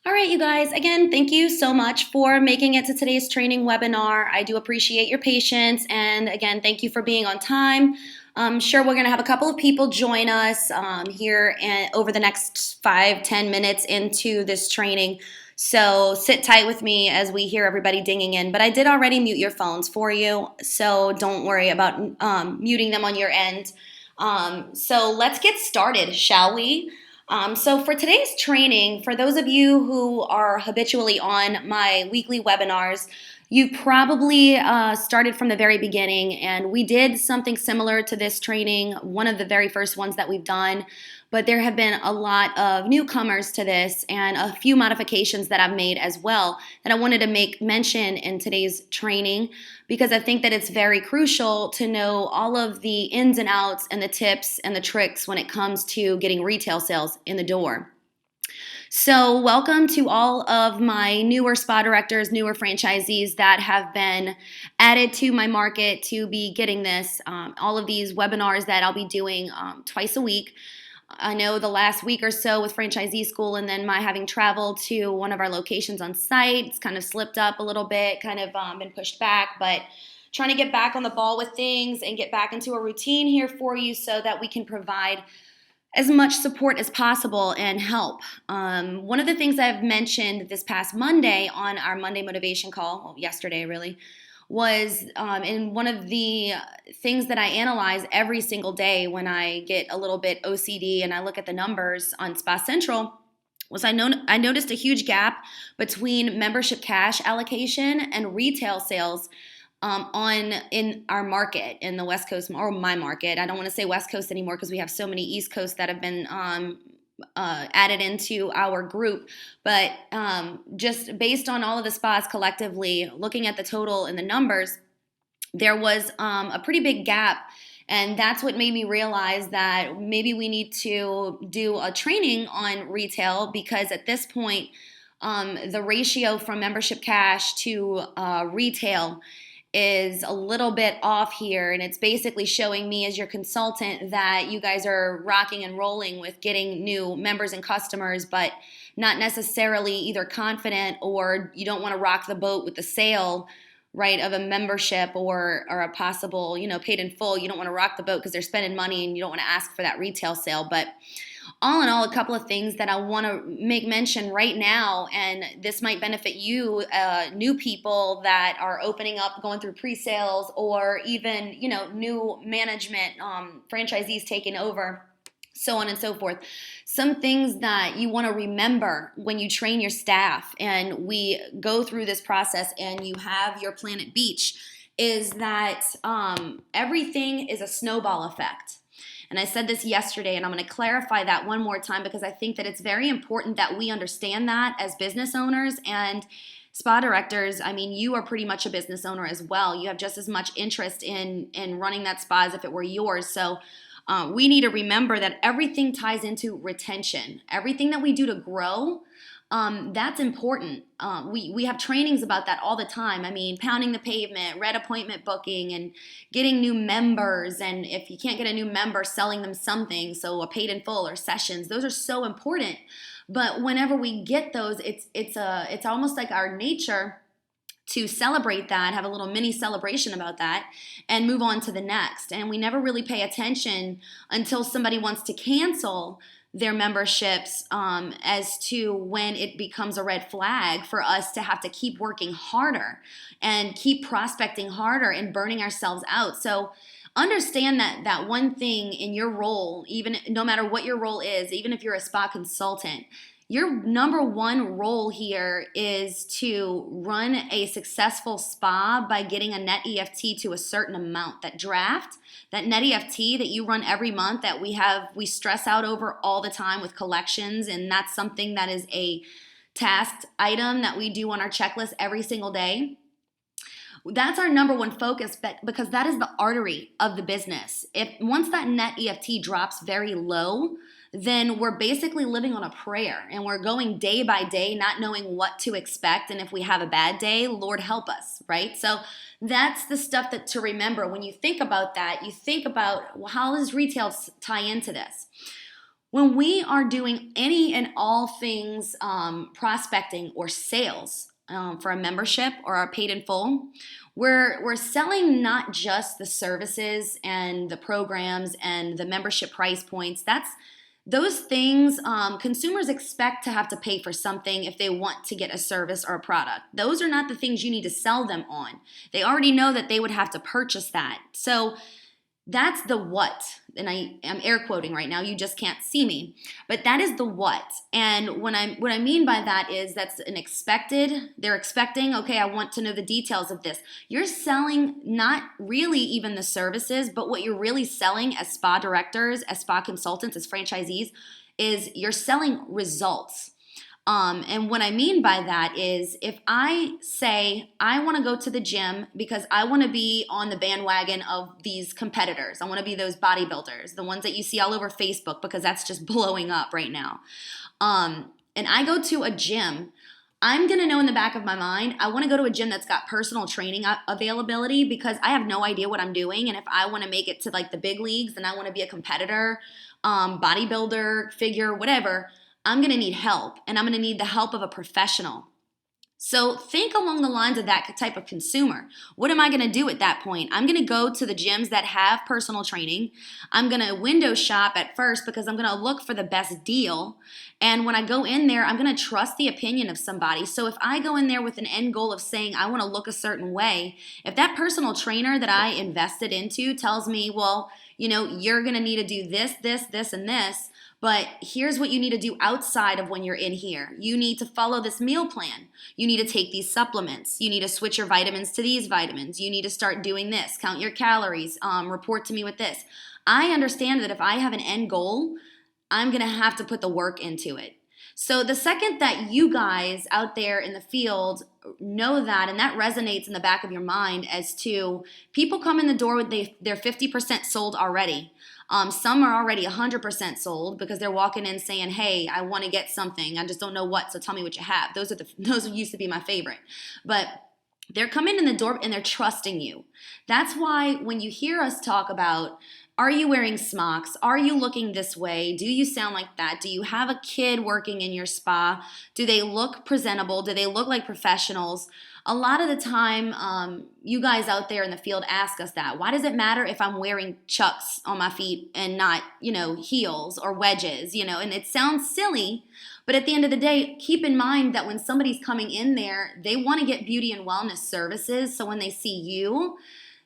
All right, you guys, again, thank you so much for making it to today's training webinar. I do appreciate your patience. And again, thank you for being on time. I'm sure we're going to have a couple of people join us here and over the next 5-10 minutes into this training. So sit tight with me as we hear everybody dinging in. But I did already mute your phones for you, so don't worry about muting them on your end. So let's get started, shall we? So for today's training, for those of you who are habitually on my weekly webinars, you probably started from the very beginning, and we did something similar to this training, one of the very first ones that we've done, but there have been a lot of newcomers to this and a few modifications that I've made as well that I wanted to make mention in today's training because I think that it's very crucial to know all of the ins and outs and the tips and the tricks when it comes to getting retail sales in the door. So welcome to all of my newer spa directors, newer franchisees that have been added to my market to be getting this, all of these webinars that I'll be doing twice a week. I know the last week or so with franchisee school and then my having traveled to one of our locations on site, it's kind of slipped up a little bit, kind of been pushed back, but trying to get back on the ball with things and get back into a routine here for you so that we can provide as much support as possible and help. One of the things I've mentioned this past Monday on our Monday motivation call, well, yesterday really, was in one of the things that I analyze every single day when I get a little bit OCD and I look at the numbers on Spa Central, was I noticed a huge gap between membership cash allocation and retail sales in our market, in the West Coast, or my market. I don't want to say West Coast anymore because we have so many East Coast that have been added into our group, but just based on all of the spas collectively, looking at the total and the numbers, there was a pretty big gap, and that's what made me realize that maybe we need to do a training on retail because at this point, the ratio from membership cash to retail is a little bit off here, and it's basically showing me as your consultant that you guys are rocking and rolling with getting new members and customers, but not necessarily either confident or you don't want to rock the boat with the sale, right, of a membership or a possible, paid in full. You don't want to rock the boat because they're spending money and you don't want to ask for that retail sale. But all in all, a couple of things that I want to make mention right now, and this might benefit you, new people that are opening up, going through pre-sales, or even, new management, franchisees taking over, so on and so forth. Some things that you want to remember when you train your staff and we go through this process and you have your Planet Beach is that everything is a snowball effect. And I said this yesterday, and I'm going to clarify that one more time because I think that it's very important that we understand that as business owners and spa directors. I mean, you are pretty much a business owner as well. You have just as much interest in running that spa as if it were yours. So we need to remember that everything ties into retention. Everything that we do to grow, that's important. We have trainings about that all the time. I mean, pounding the pavement, red appointment booking, and getting new members. And if you can't get a new member, selling them something, so a paid in full or sessions. Those are so important. But whenever we get those, it's almost like our nature to celebrate that, have a little mini celebration about that, and move on to the next. And we never really pay attention until somebody wants to cancel their memberships as to when it becomes a red flag for us to have to keep working harder and keep prospecting harder and burning ourselves out. So understand that one thing in your role, even no matter what your role is, even if you're a spa consultant, your number one role here is to run a successful spa by getting a net EFT to a certain amount. That draft, that net EFT that you run every month that we stress out over all the time with collections, and that's something that is a tasked item that we do on our checklist every single day. That's our number one focus, because that is the artery of the business. If once that net EFT drops very low, then we're basically living on a prayer and we're going day by day, not knowing what to expect. And if we have a bad day, Lord help us, right? So that's the stuff that to remember when you think about that. You think about, well, how does retail tie into this? When we are doing any and all things prospecting or sales for a membership or our paid in full, we're selling not just the services and the programs and the membership price points. That's those things consumers expect to have to pay for something if they want to get a service or a product. Those are not the things you need to sell them on. They already know that they would have to purchase that. So that's the what. And I'm air quoting right now. You just can't see me. But that is the what. And what I mean by that is that's an expected, they're expecting, okay, I want to know the details of this. You're selling not really even the services, but what you're really selling as spa directors, as spa consultants, as franchisees, is you're selling results. And what I mean by that is if I say I want to go to the gym because I want to be on the bandwagon of these competitors, I want to be those bodybuilders, the ones that you see all over Facebook because that's just blowing up right now. And I go to a gym, I'm going to know in the back of my mind, I want to go to a gym that's got personal training availability because I have no idea what I'm doing. And if I want to make it to like the big leagues and I want to be a competitor, bodybuilder, figure, whatever, I'm going to need help, and I'm going to need the help of a professional. So think along the lines of that type of consumer. What am I going to do at that point? I'm going to go to the gyms that have personal training. I'm going to window shop at first because I'm going to look for the best deal. And when I go in there, I'm going to trust the opinion of somebody. So if I go in there with an end goal of saying I want to look a certain way, if that personal trainer that I invested into tells me, well, you're going to need to do this, this, this, and this, but here's what you need to do outside of when you're in here. You need to follow this meal plan. You need to take these supplements. You need to switch your vitamins to these vitamins. You need to start doing this. Count your calories. Report to me with this. I understand that if I have an end goal, I'm going to have to put the work into it. So the second that you guys out there in the field know that, and that resonates in the back of your mind as to people come in the door with they're 50% sold already. Some are already 100% sold because they're walking in saying, hey, I want to get something. I just don't know what, so tell me what you have. Those used to be my favorite. But they're coming in the door and they're trusting you. That's why when you hear us talk about, are you wearing smocks? Are you looking this way? Do you sound like that? Do you have a kid working in your spa? Do they look presentable? Do they look like professionals? A lot of the time, you guys out there in the field ask us that. Why does it matter if I'm wearing Chucks on my feet and not, heels or wedges, and it sounds silly, but at the end of the day, keep in mind that when somebody's coming in there, they want to get beauty and wellness services. So when they see you,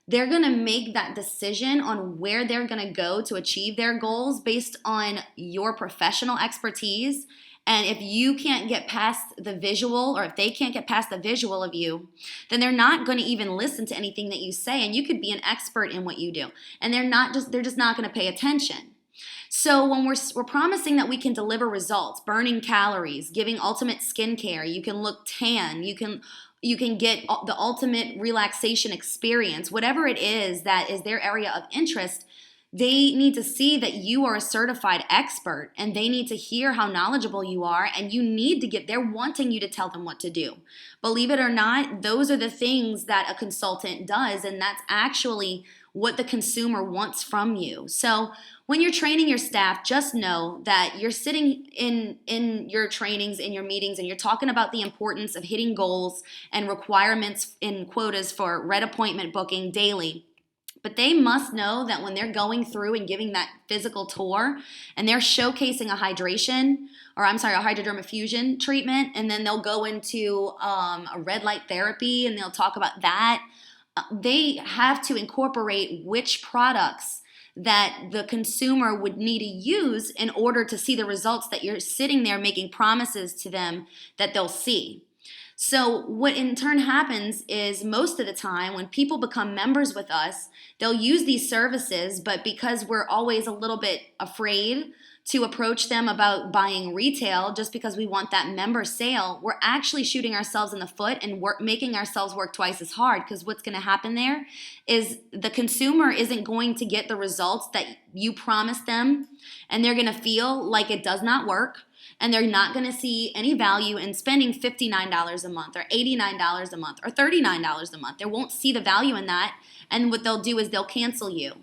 they're going to make that decision on where they're going to go to achieve their goals based on your professional expertise. And if you can't get past the visual, or if they can't get past the visual of you, then they're not going to even listen to anything that you say. And you could be an expert in what you do. And they're just not going to pay attention. So when we're promising that we can deliver results, burning calories, giving ultimate skincare, you can look tan, you can get the ultimate relaxation experience, whatever it is that is their area of interest, they need to see that you are a certified expert and they need to hear how knowledgeable you are, and they're wanting you to tell them what to do. Believe it or not, those are the things that a consultant does, and that's actually what the consumer wants from you. So when you're training your staff, just know that you're sitting in your trainings, in your meetings, and you're talking about the importance of hitting goals and requirements in quotas for red appointment booking daily. But they must know that when they're going through and giving that physical tour and they're showcasing a hydrodermafusion treatment, and then they'll go into a red light therapy and they'll talk about that, they have to incorporate which products that the consumer would need to use in order to see the results that you're sitting there making promises to them that they'll see. So what in turn happens is most of the time when people become members with us, they'll use these services, but because we're always a little bit afraid to approach them about buying retail just because we want that member sale, we're actually shooting ourselves in the foot and making ourselves work twice as hard, because what's going to happen there is the consumer isn't going to get the results that you promised them, and they're going to feel like it does not work. And they're not going to see any value in spending $59 a month or $89 a month or $39 a month. They won't see the value in that. And what they'll do is they'll cancel you.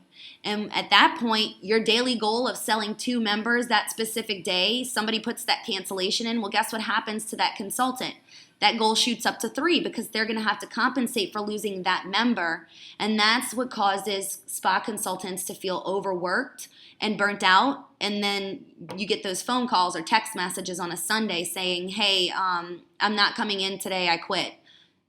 And at that point, your daily goal of selling 2 members that specific day, somebody puts that cancellation in. Well, guess what happens to that consultant? That goal shoots up to 3 because they're going to have to compensate for losing that member. And that's what causes spa consultants to feel overworked and burnt out. And then you get those phone calls or text messages on a Sunday saying, hey, I'm not coming in today, I quit.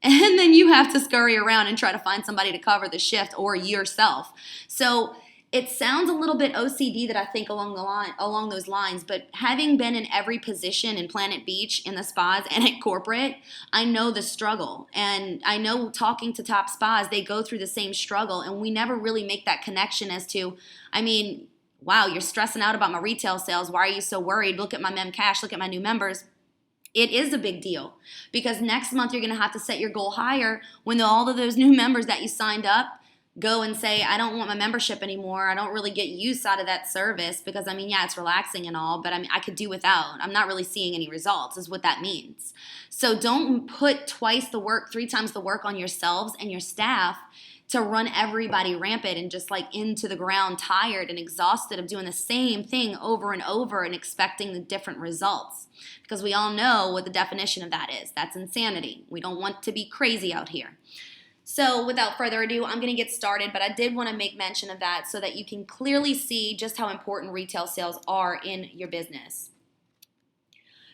And then you have to scurry around and try to find somebody to cover the shift or yourself. So it sounds a little bit OCD that I think along those lines, but having been in every position in Planet Beach, in the spas, and at corporate, I know the struggle. And I know talking to top spas, they go through the same struggle, and we never really make that connection as to, I mean, wow, you're stressing out about my retail sales. Why are you so worried? Look at my mem cash, look at my new members. It is a big deal because next month you're going to have to set your goal higher when all of those new members that you signed up go and say, I don't want my membership anymore. I don't really get use out of that service because, I mean, yeah, it's relaxing and all, but I mean, I could do without. I'm not really seeing any results is what that means. So don't put twice the work, 3 times the work on yourselves and your staff to run everybody rampant and just like into the ground, tired and exhausted of doing the same thing over and over and expecting the different results. Because we all know what the definition of that is. That's insanity. We don't want to be crazy out here. So without further ado, I'm going to get started, but I did want to make mention of that so that you can clearly see just how important retail sales are in your business.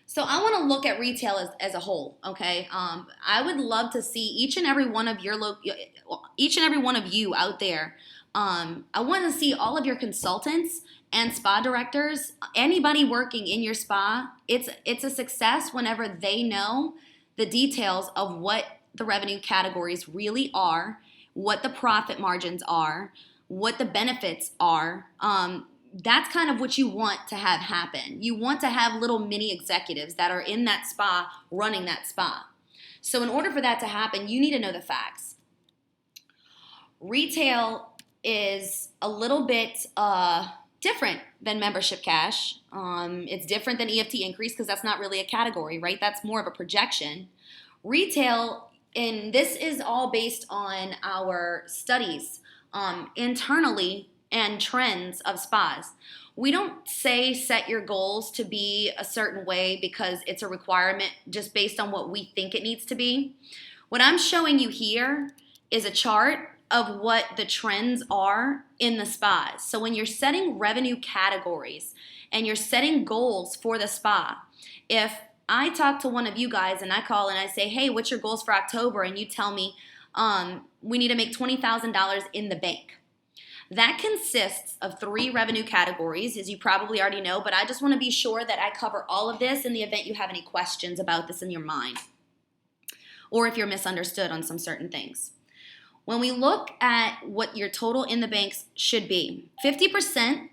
So I want to look at retail as a whole, okay? I would love to see each and every one of you out there. I want to see all of your consultants and spa directors, anybody working in your spa. It's a success whenever they know the details of what the revenue categories really are, what the profit margins are, what the benefits are. That's kind of what you want to have happen. You want to have little mini executives that are in that spa running that spa. So in order for that to happen, you need to know the facts. Retail is a little bit different than membership cash. It's different than EFT increase because that's not really a category, right? That's more of a projection. Retail, and this is all based on our studies internally and trends of spas. We don't say set your goals to be a certain way because it's a requirement just based on what we think it needs to be. What I'm showing you here is a chart of what the trends are in the spas. So when you're setting revenue categories and you're setting goals for the spa, if I talk to one of you guys and I call and I say, hey, what's your goals for October? And you tell me we need to make $20,000 in the bank. That consists of 3 revenue categories, as you probably already know, but I just want to be sure that I cover all of this in the event you have any questions about this in your mind, or if you're misunderstood on some certain things. When we look at what your total in the banks should be, 50%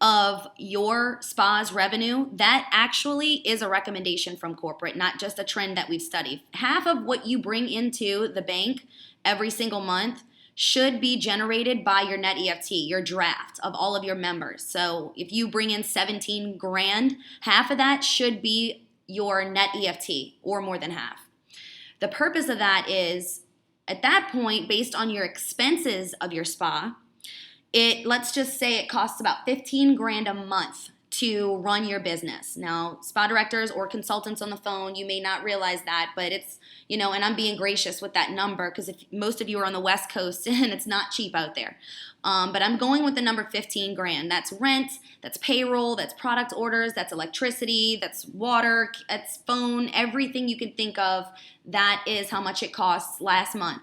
of your spa's revenue, that actually is a recommendation from corporate, not just a trend that we've studied. Half of what you bring into the bank every single month should be generated by your net EFT, your draft of all of your members. So if you bring in 17 grand, half of that should be your net EFT or more than half. The purpose of that is at that point, based on your expenses of your spa, let's just say it costs about 15 grand a month to run your business. Now, spa directors or consultants on the phone, you may not realize that, but it's, and I'm being gracious with that number because if most of you are on the West Coast and it's not cheap out there. But I'm going with the number 15 grand. That's rent, that's payroll, that's product orders, that's electricity, that's water, that's phone, everything you can think of. That is how much it costs last month.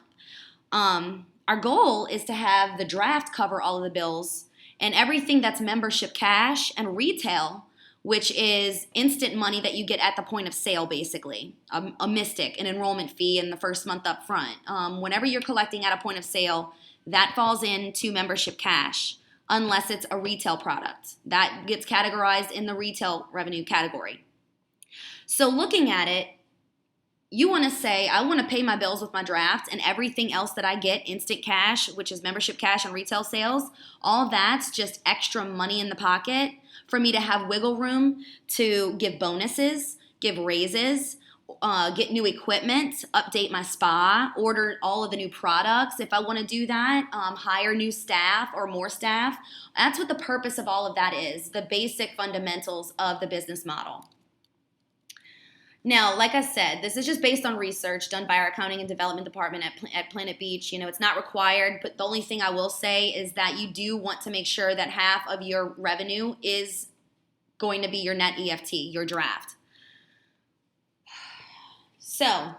Our goal is to have the draft cover all of the bills and everything that's membership cash and retail, which is instant money that you get at the point of sale, basically. A Mystic, an enrollment fee in the first month up front. Whenever you're collecting at a point of sale, that falls into membership cash, unless it's a retail product. That gets categorized in the retail revenue category. So looking at it, you want to say, I want to pay my bills with my draft and everything else that I get, instant cash, which is membership cash and retail sales, all that's just extra money in the pocket for me to have wiggle room to give bonuses, give raises, get new equipment, update my spa, order all of the new products if I want to do that, hire new staff or more staff. That's what the purpose of all of that is, the basic fundamentals of the business model. Now, like I said, this is just based on research done by our accounting and development department at Planet Beach. You know, it's not required, but the only thing I will say is that you do want to make sure that half of your revenue is going to be your net EFT, your draft. So,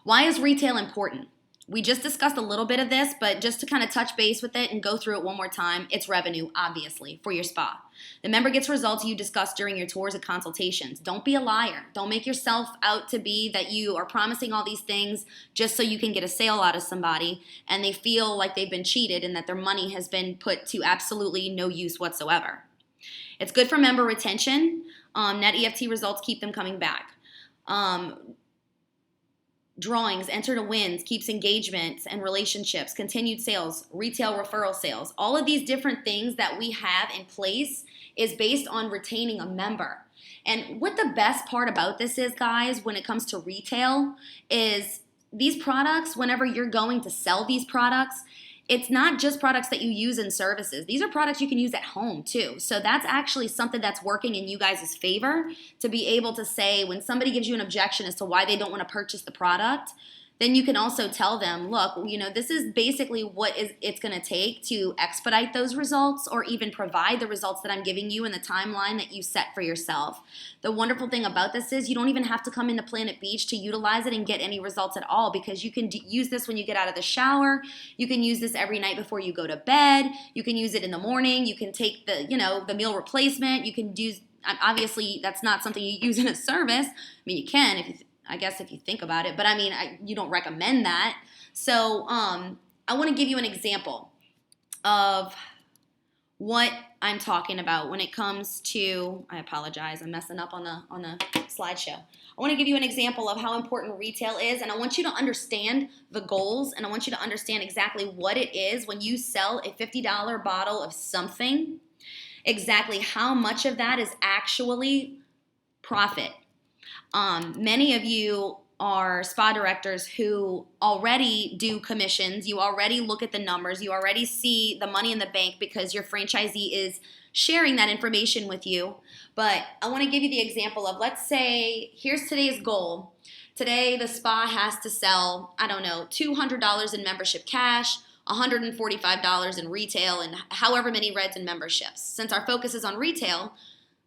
why is retail important? We just discussed a little bit of this, but just to kind of touch base with it and go through it one more time, it's revenue, obviously, for your spa. The member gets results you discussed during your tours and consultations. Don't be a liar. Don't make yourself out to be that you are promising all these things just so you can get a sale out of somebody and they feel like they've been cheated and that their money has been put to absolutely no use whatsoever. It's good for member retention. Net EFT results keep them coming back. Drawings, enter to wins, keeps engagements and relationships, continued sales, retail referral sales. All of these different things that we have in place is based on retaining a member. And what the best part about this is, guys, when it comes to retail, is these products, whenever you're going to sell these products, it's not just products that you use in services. These are products you can use at home too. So that's actually something that's working in you guys' favor, to be able to say when somebody gives you an objection as to why they don't want to purchase the product, then you can also tell them, look, you know, this is basically what it's going to take to expedite those results or even provide the results that I'm giving you in the timeline that you set for yourself. The wonderful thing about this is you don't even have to come into Planet Beach to utilize it and get any results at all, because you can use this when you get out of the shower. You can use this every night before you go to bed. You can use it in the morning. You can take the, you know, the meal replacement. You can use, obviously that's not something you use in a service. I mean, you can if you I guess if you think about it, but I mean, you don't recommend that. So I want to give you an example of what I'm talking about when it comes to, I apologize, I'm messing up on the slideshow. I want to give you an example of how important retail is, and I want you to understand the goals, and I want you to understand exactly what it is when you sell a $50 bottle of something, exactly how much of that is actually profit. Many of you are spa directors who already do commissions. You already look at the numbers. You already see the money in the bank because your franchisee is sharing that information with you. But I want to give you the example of, let's say, here's today's goal. Today, the spa has to sell, I don't know, $200 in membership cash, $145 in retail, and however many Reds in memberships. Since our focus is on retail,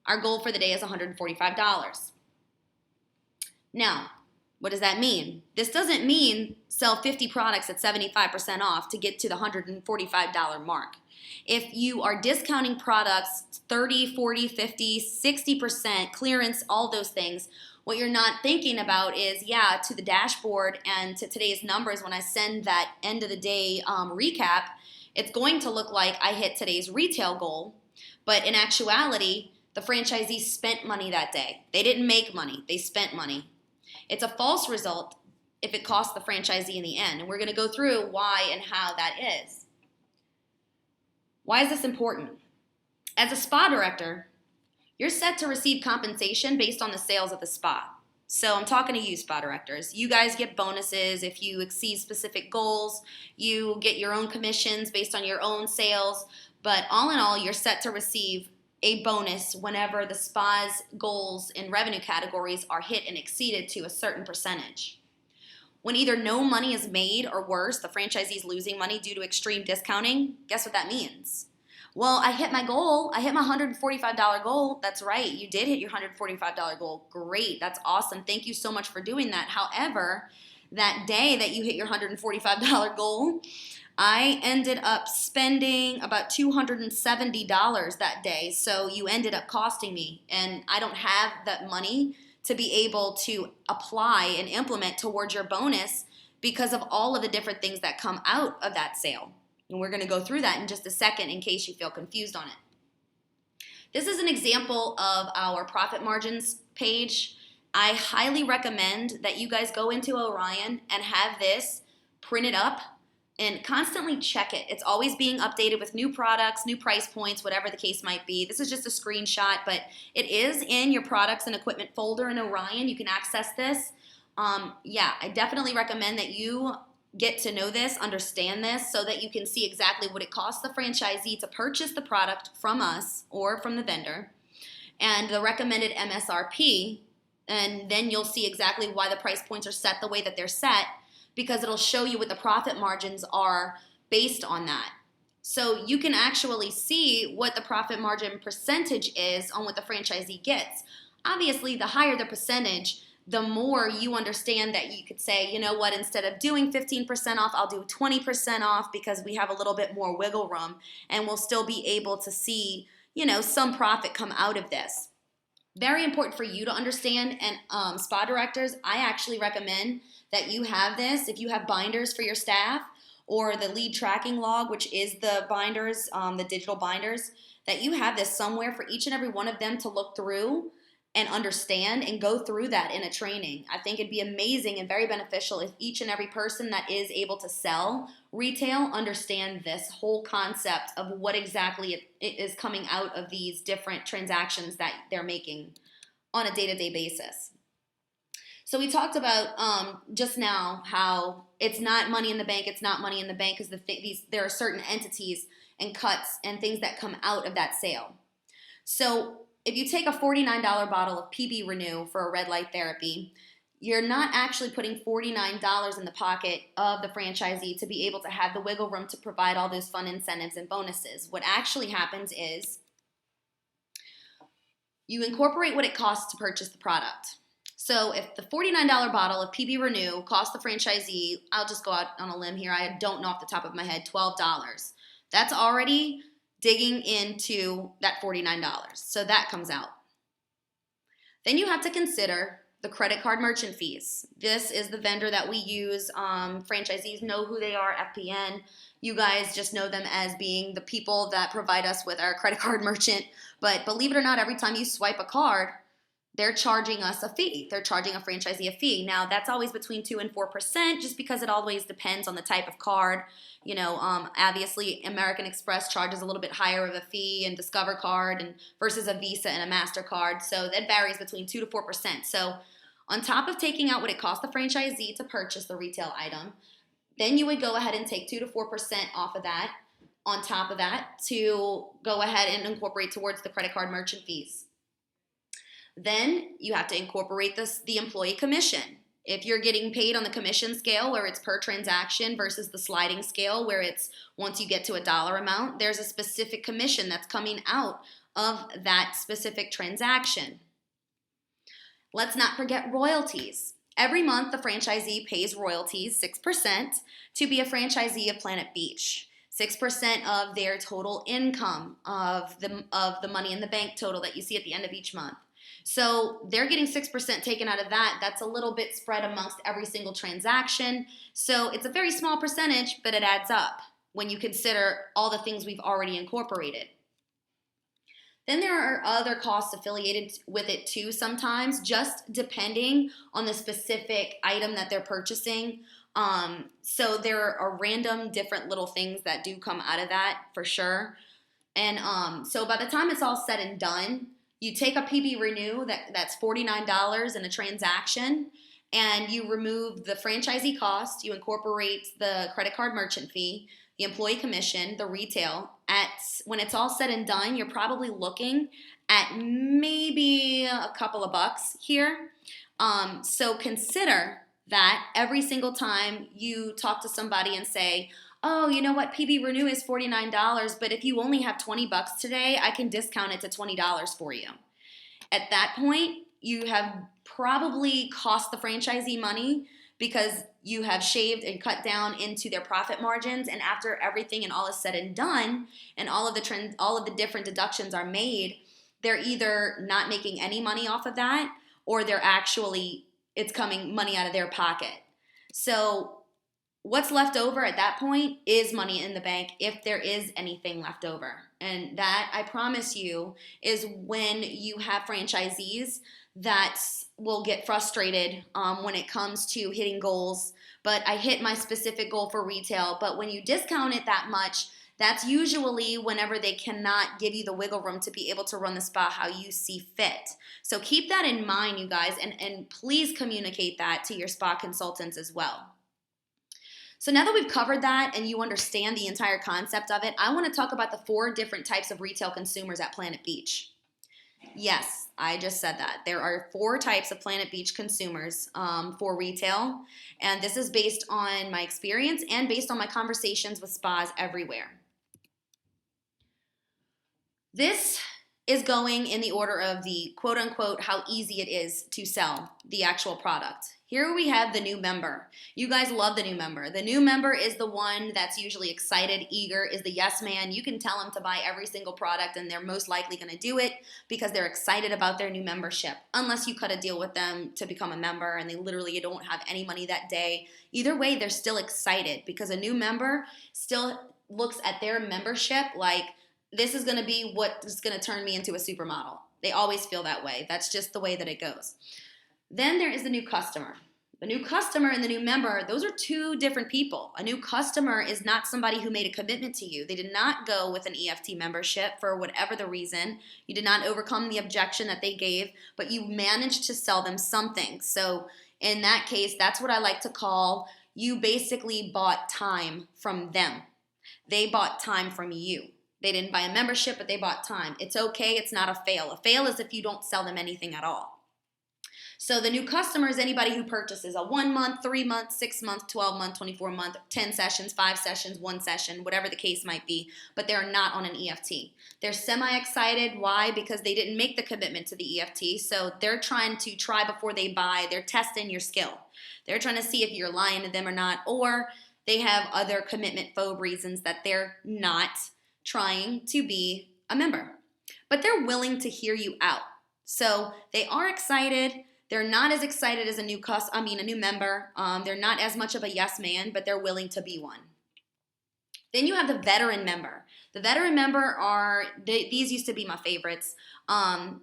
our goal for the day is $145. Now, what does that mean? This doesn't mean sell 50 products at 75% off to get to the $145 mark. If you are discounting products 30, 40, 50, 60%, clearance, all those things, what you're not thinking about is, yeah, to the dashboard and to today's numbers, when I send that end of the day recap, it's going to look like I hit today's retail goal, but in actuality, the franchisee spent money that day. They didn't make money, they spent money. It's a false result if it costs the franchisee in the end. And we're going to go through why and how that is. Why is this important? As a spa director, you're set to receive compensation based on the sales of the spa. So I'm talking to you, spa directors. You guys get bonuses if you exceed specific goals. You get your own commissions based on your own sales. But all in all, you're set to receive a bonus whenever the spa's goals in revenue categories are hit and exceeded to a certain percentage. When either no money is made or worse, the franchisee is losing money due to extreme discounting, guess what that means? Well, I hit my goal. I hit my $145 goal. That's right. You did hit your $145 goal. Great. That's awesome. Thank you so much for doing that. However, that day that you hit your $145 goal, I ended up spending about $270 that day, so you ended up costing me, and I don't have that money to be able to apply and implement towards your bonus because of all of the different things that come out of that sale. And we're going to go through that in just a second in case you feel confused on it. This is an example of our profit margins page. I highly recommend that you guys go into Orion and have this printed up and constantly check it. It's always being updated with new products, new price points, whatever the case might be. This is just a screenshot, but it is in your products and equipment folder in Orion. You can access this. Yeah, I definitely recommend that you get to know this, understand this, so that you can see exactly what it costs the franchisee to purchase the product from us or from the vendor, and the recommended MSRP, and then you'll see exactly why the price points are set the way that they're set, because it'll show you what the profit margins are based on that. So you can actually see what the profit margin percentage is on what the franchisee gets. Obviously, the higher the percentage, the more you understand that you could say, you know what, instead of doing 15% off, I'll do 20% off, because we have a little bit more wiggle room and we'll still be able to see, some profit come out of this. Very important for you to understand. And spa directors, I actually recommend that you have this. If you have binders for your staff, or the lead tracking log, which is the binders, the digital binders, that you have this somewhere for each and every one of them to look through and understand and go through that in a training. I think it'd be amazing and very beneficial if each and every person that is able to sell retail understand this whole concept of what exactly it is coming out of these different transactions that they're making on a day-to-day basis. So we talked about just now how it's not money in the bank. It's not money in the bank because there are certain entities and cuts and things that come out of that sale. So if you take a $49 bottle of PB Renew for a red light therapy, you're not actually putting $49 in the pocket of the franchisee to be able to have the wiggle room to provide all those fun incentives and bonuses. What actually happens is you incorporate what it costs to purchase the product. So if the $49 bottle of PB Renew costs the franchisee, I'll just go out on a limb here, I don't know off the top of my head, $12. That's already digging into that $49. So that comes out. Then you have to consider the credit card merchant fees. This is the vendor that we use. Franchisees know who they are, FPN. You guys just know them as being the people that provide us with our credit card merchant. But believe it or not, every time you swipe a card, they're charging us a fee. They're charging a franchisee a fee. Now, that's always between 2 and 4%, just because it always depends on the type of card. Obviously, American Express charges a little bit higher of a fee, and Discover Card versus a Visa and a MasterCard. So that varies between 2 to 4%. So on top of taking out what it costs the franchisee to purchase the retail item, then you would go ahead and take 2 to 4% off of that, on top of that, to go ahead and incorporate towards the credit card merchant fees. Then you have to incorporate the employee commission. If you're getting paid on the commission scale where it's per transaction versus the sliding scale where it's once you get to a dollar amount, there's a specific commission that's coming out of that specific transaction. Let's not forget royalties. Every month, the franchisee pays royalties, 6%, to be a franchisee of Planet Beach. 6% of their total income, of the money in the bank total that you see at the end of each month. So they're getting 6% taken out of that. That's a little bit spread amongst every single transaction. So it's a very small percentage, but it adds up when you consider all the things we've already incorporated. Then there are other costs affiliated with it too sometimes, just depending on the specific item that they're purchasing. So there are random different little things that do come out of that for sure. And so by the time it's all said and done, you take a PB Renew that's $49 in a transaction, and you remove the franchisee cost, you incorporate the credit card merchant fee, the employee commission, the retail. When it's all said and done, you're probably looking at maybe a couple of bucks here. So consider that every single time you talk to somebody and say, oh, you know what, PB Renew is $49, but if you only have 20 bucks today, I can discount it to $20 for you. At that point, you have probably cost the franchisee money because you have shaved and cut down into their profit margins, and after everything and all is said and done, and all of the different deductions are made, they're either not making any money off of that, or it's coming money out of their pocket. So what's left over at that point is money in the bank, if there is anything left over. And that, I promise you, is when you have franchisees that will get frustrated when it comes to hitting goals, but I hit my specific goal for retail. But when you discount it that much, that's usually whenever they cannot give you the wiggle room to be able to run the spa how you see fit. So keep that in mind, you guys, and please communicate that to your spa consultants as well. So now that we've covered that and you understand the entire concept of it, I want to talk about the 4 different types of retail consumers at Planet Beach. Yes, I just said that. There are 4 types of Planet Beach consumers for retail, and this is based on my experience and based on my conversations with spas everywhere. This is going in the order of the quote-unquote how easy it is to sell the actual product. Here we have the new member. You guys love the new member. The new member is the one that's usually excited, eager, is the yes man. You can tell them to buy every single product and they're most likely going to do it because they're excited about their new membership. Unless you cut a deal with them to become a member and they literally don't have any money that day. Either way, they're still excited because a new member still looks at their membership like, this is going to be what is going to turn me into a supermodel. They always feel that way. That's just the way that it goes. Then there is the new customer. The new customer and the new member, those are 2 different people. A new customer is not somebody who made a commitment to you. They did not go with an EFT membership for whatever the reason. You did not overcome the objection that they gave, but you managed to sell them something. So in that case, that's what I like to call you basically bought time from them. They bought time from you. They didn't buy a membership, but they bought time. It's okay. It's not a fail. A fail is if you don't sell them anything at all. So the new customer is anybody who purchases a 1 month, 3 month, 6 month, 12 month, 24 month, 10 sessions, 5 sessions, 1 session, whatever the case might be, but they're not on an EFT. They're semi-excited. Why? Because they didn't make the commitment to the EFT, so they're trying to try before they buy. They're testing your skill. They're trying to see if you're lying to them or not, or they have other commitment phobe reasons that they're not trying to be a member. But they're willing to hear you out. So they are excited. They're not as excited as a new member. They're not as much of a yes man, but they're willing to be one. Then you have the veteran member. The veteran member these used to be my favorites.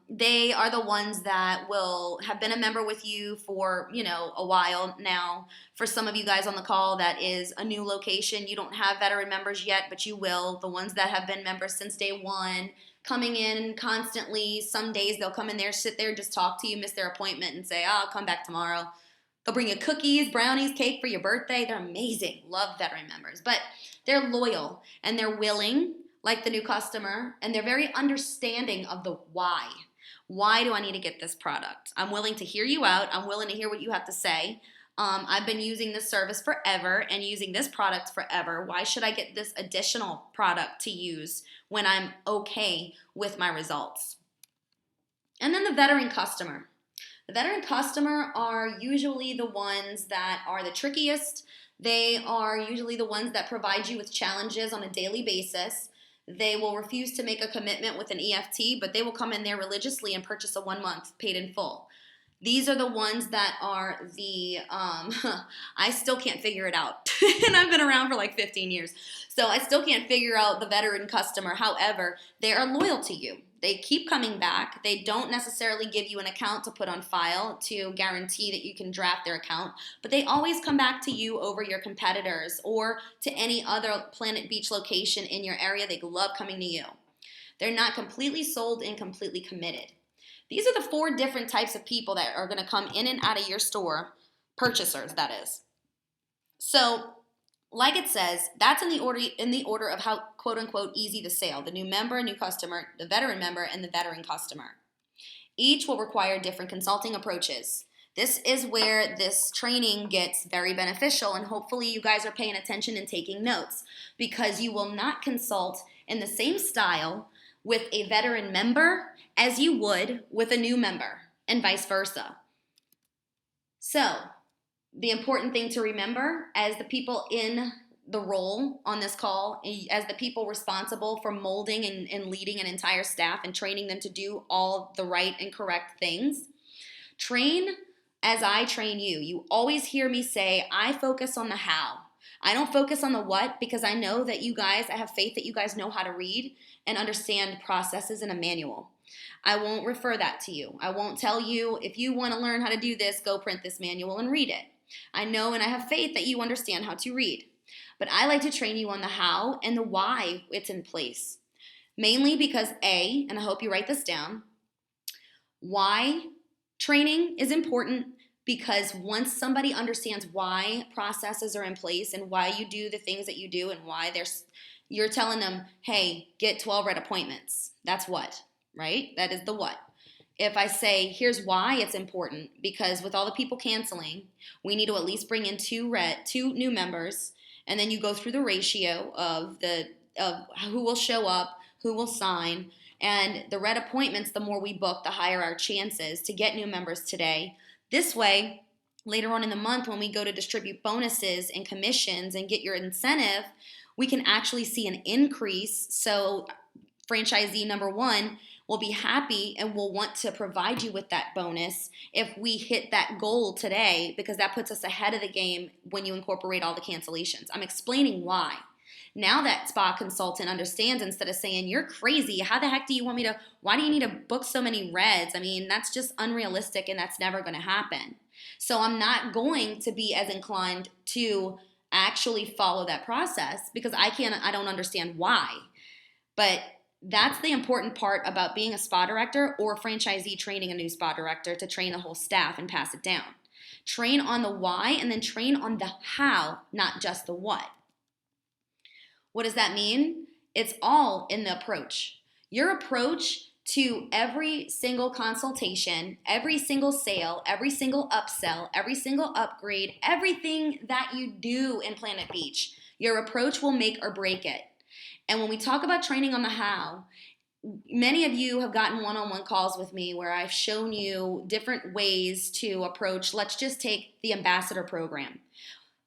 They are the ones that will have been a member with you for, a while now. For some of you guys on the call, that is a new location. You don't have veteran members yet, but you will. The ones that have been members since day 1, coming in constantly. Some days they'll come in there, sit there, just talk to you, miss their appointment, and say, I'll come back tomorrow. They'll bring you cookies, brownies, cake for your birthday. They're amazing. Love veteran members. But they're loyal and they're willing, like the new customer, and they're very understanding of the why. Why do I need to get this product? I'm willing to hear you out. I'm willing to hear what you have to say. I've been using this service forever and using this product forever. Why should I get this additional product to use when I'm okay with my results? And then the veteran customer. The veteran customer are usually the ones that are the trickiest. They are usually the ones that provide you with challenges on a daily basis. They will refuse to make a commitment with an EFT, but they will come in there religiously and purchase a 1 month paid in full. These are the ones that are the, I still can't figure it out. And I've been around for like 15 years. So I still can't figure out the veteran customer. However, they are loyal to you. They keep coming back. They don't necessarily give you an account to put on file to guarantee that you can draft their account, but they always come back to you over your competitors or to any other Planet Beach location in your area. They love coming to you. They're not completely sold and completely committed. These are the 4 different types of people that are going to come in and out of your store, purchasers, that is. So, like it says, that's in the order of how, quote unquote, easy the sale. The new member, new customer, the veteran member, and the veteran customer. Each will require different consulting approaches. This is where this training gets very beneficial, and hopefully you guys are paying attention and taking notes, because you will not consult in the same style with a veteran member as you would with a new member, and vice versa. So, the important thing to remember as the people in the role on this call, as the people responsible for molding and leading an entire staff and training them to do all the right and correct things, train as I train you. You always hear me say, I focus on the how. I don't focus on the what, because I know that I have faith that you guys know how to read and understand processes in a manual. I won't refer that to you. I won't tell you, if you want to learn how to do this, go print this manual and read it. I know and I have faith that you understand how to read. But I like to train you on the how and the why it's in place. Mainly because A, and I hope you write this down, why training is important, because once somebody understands why processes are in place and why you do the things that you do and why you're telling them, hey, get 12 red appointments. That's what, right? That is the what. If I say, here's why it's important, because with all the people canceling, we need to at least bring in two new members, and then you go through the ratio of who will show up, who will sign, and the red appointments, the more we book, the higher our chances to get new members today. This way, later on in the month when we go to distribute bonuses and commissions and get your incentive, we can actually see an increase. So franchisee number one will be happy and will want to provide you with that bonus if we hit that goal today, because that puts us ahead of the game when you incorporate all the cancellations. I'm explaining why. Now that spa consultant understands, instead of saying, you're crazy, how the heck do you want me to, why do you need to book so many reds? I mean, that's just unrealistic and that's never going to happen. So I'm not going to be as inclined to actually follow that process because I don't understand why. But that's the important part about being a spa director or a franchisee training a new spa director, to train the whole staff and pass it down. Train on the why and then train on the how, not just the what. What does that mean? It's all in the approach. Your approach to every single consultation, every single sale, every single upsell, every single upgrade, everything that you do in Planet Beach, your approach will make or break it. And when we talk about training on the how, many of you have gotten one-on-one calls with me where I've shown you different ways to approach, let's just take the ambassador program.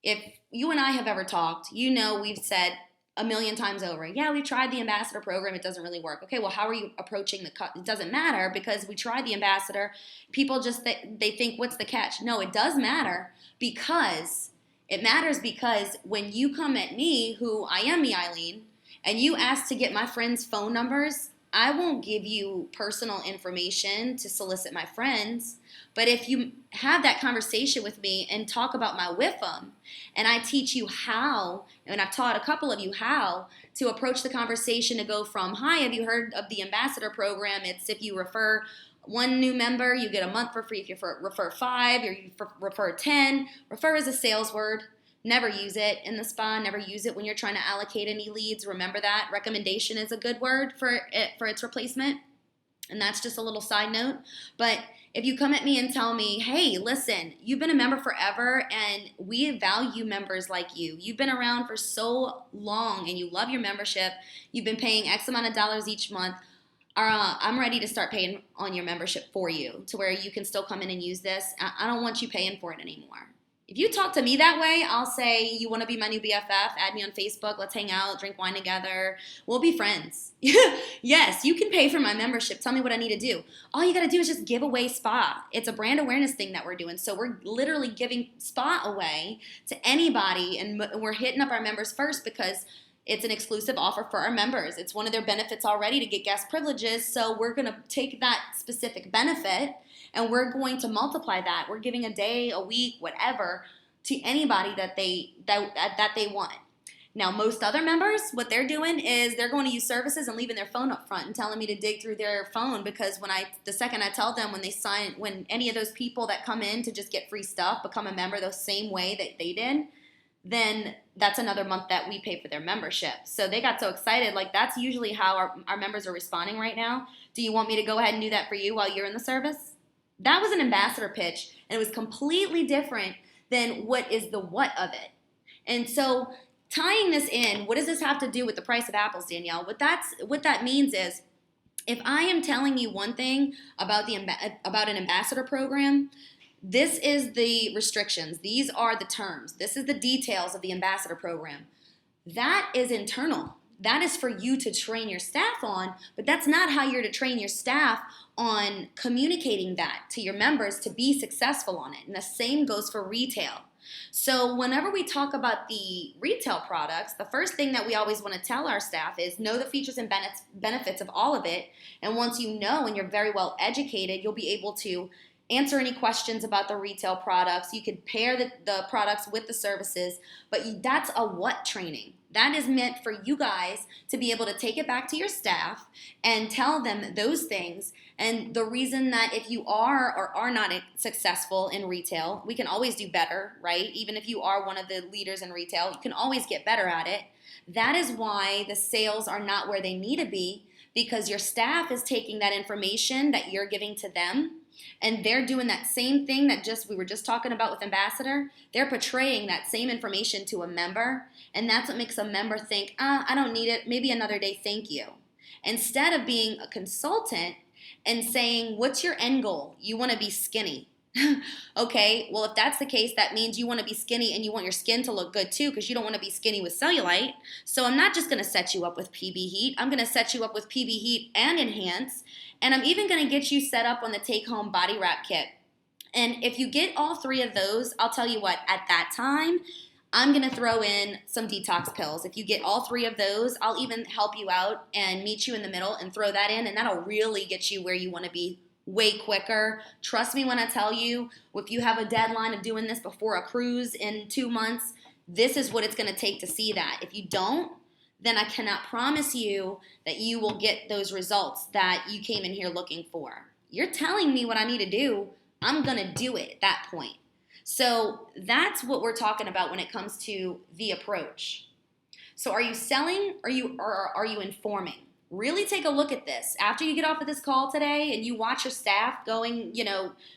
If you and I have ever talked, you know we've said a million times over, yeah, we tried the ambassador program, it doesn't really work. Okay, well, how are you approaching it doesn't matter, because we tried the ambassador. People just, they think, what's the catch? No, it does matter, because it matters because when you come at me, who I am, me, Eileen, and you ask to get my friends' phone numbers, I won't give you personal information to solicit my friends. But if you have that conversation with me and talk about my WIFM, and I teach you how, and I've taught a couple of you how to approach the conversation to go from, hi, have you heard of the ambassador program? It's if you refer one new member, you get a month for free. If you refer 5 or you refer 10, refer is a sales word. Never use it in the spa. Never use it when you're trying to allocate any leads. Remember that. Recommendation is a good word for its replacement. And that's just a little side note. But if you come at me and tell me, hey, listen, you've been a member forever and we value members like you. You've been around for so long and you love your membership. You've been paying X amount of dollars each month. I'm ready to start paying on your membership for you to where you can still come in and use this. I don't want you paying for it anymore. If you talk to me that way, I'll say, you want to be my new BFF? Add me on Facebook. Let's hang out, drink wine together. We'll be friends. Yes, you can pay for my membership. Tell me what I need to do. All you got to do is just give away spa. It's a brand awareness thing that we're doing. So we're literally giving spa away to anybody, and we're hitting up our members first because it's an exclusive offer for our members. It's one of their benefits already to get guest privileges. So we're going to take that specific benefit and we're going to multiply that. We're giving a day, a week, whatever, to anybody that they want. Now, most other members, what they're doing is they're going to use services and leaving their phone up front and telling me to dig through their phone, because the second I tell them, when any of those people that come in to just get free stuff become a member the same way that they did, then that's another month that we pay for their membership. So they got so excited. Like, that's usually how our members are responding right now. Do you want me to go ahead and do that for you while you're in the service? That was an ambassador pitch, and it was completely different than what is the what of it. And so tying this in, what does this have to do with the price of apples, Danielle? What that means is, if I am telling you one thing about an ambassador program, this is the restrictions. These are the terms. This is the details of the ambassador program. That is internal. That is for you to train your staff on, but that's not how you're to train your staff on communicating that to your members to be successful on it. And the same goes for retail. So whenever we talk about the retail products, the first thing that we always want to tell our staff is know the features and benefits of all of it. And once you know and you're very well educated, you'll be able to answer any questions about the retail products. You could pair the products with the services, but that's a what training. That is meant for you guys to be able to take it back to your staff and tell them those things. And the reason that if you are or are not successful in retail, we can always do better, right? Even if you are one of the leaders in retail, you can always get better at it. That is why the sales are not where they need to be, because your staff is taking that information that you're giving to them, and they're doing that same thing that we were just talking about with Ambassador. They're portraying that same information to a member, and that's what makes a member think, I don't need it, maybe another day, thank you. Instead of being a consultant and saying, what's your end goal? You want to be skinny. Okay, well, if that's the case, that means you want to be skinny and you want your skin to look good too, because you don't want to be skinny with cellulite. So I'm not just going to set you up with PB Heat. I'm going to set you up with PB Heat and Enhance, and I'm even going to get you set up on the take-home body wrap kit. And if you get all three of those, I'll tell you what, at that time, I'm going to throw in some detox pills. If you get all three of those, I'll even help you out and meet you in the middle and throw that in, and that'll really get you where you want to be way quicker. Trust me when I tell you, if you have a deadline of doing this before a cruise in 2 months, this is what it's going to take to see that. If you don't, then I cannot promise you that you will get those results that you came in here looking for. You're telling me what I need to do, I'm going to do it at that point. So that's what we're talking about when it comes to the approach. So are you selling or are you informing? Really take a look at this. After you get off of this call today and you watch your staff going,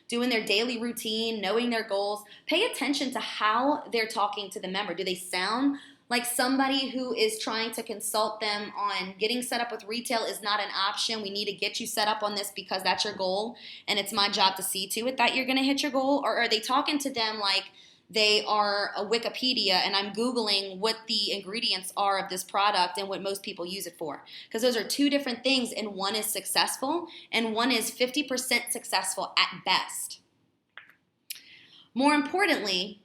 doing their daily routine, knowing their goals, pay attention to how they're talking to the member. Do they sound like somebody who is trying to consult them on getting set up with retail is not an option? We need to get you set up on this because that's your goal, and it's my job to see to it that you're going to hit your goal? Or are they talking to them like they are a Wikipedia and I'm Googling what the ingredients are of this product and what most people use it for? Because those are two different things, and one is successful and one is 50% successful at best. More importantly,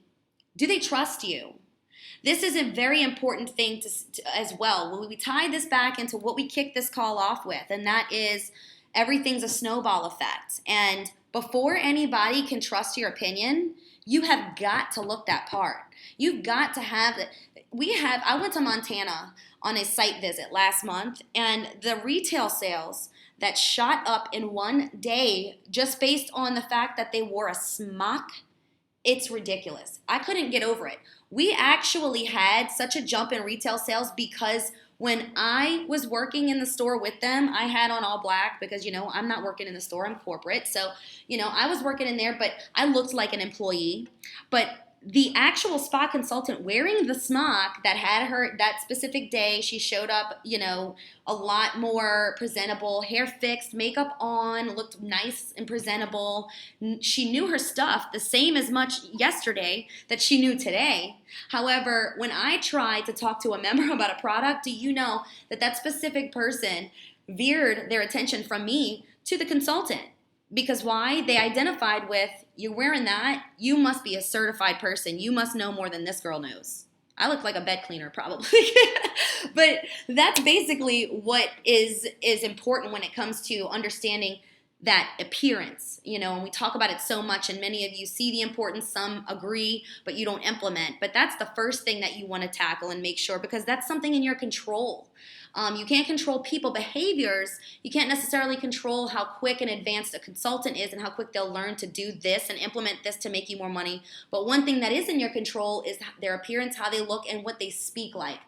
do they trust you? This is a very important thing as well. When we tie this back into what we kicked this call off with, and that is everything's a snowball effect. And before anybody can trust your opinion, you have got to look that part. You've got to have it. I went to Montana on a site visit last month, and the retail sales that shot up in one day just based on the fact that they wore a smock, it's ridiculous. I couldn't get over it. We actually had such a jump in retail sales because when I was working in the store with them, I had on all black because, I'm not working in the store, I'm corporate. So, I was working in there, but I looked like an employee. But the actual spa consultant wearing the smock that had her that specific day, she showed up, a lot more presentable, hair fixed, makeup on, looked nice and presentable. She knew her stuff the same as much yesterday that she knew today. However, when I tried to talk to a member about a product, do you know that specific person veered their attention from me to the consultant? Because why? They identified with, you're wearing that, you must be a certified person. You must know more than this girl knows. I look like a bed cleaner probably. But that's basically what is important when it comes to understanding that appearance, and we talk about it so much, and many of you see the importance, some agree, but you don't implement. But that's the first thing that you want to tackle and make sure, because that's something in your control. You can't control people behaviors. You can't necessarily control how quick and advanced a consultant is and how quick they'll learn to do this and implement this to make you more money. But one thing that is in your control is their appearance, how they look, and what they speak like.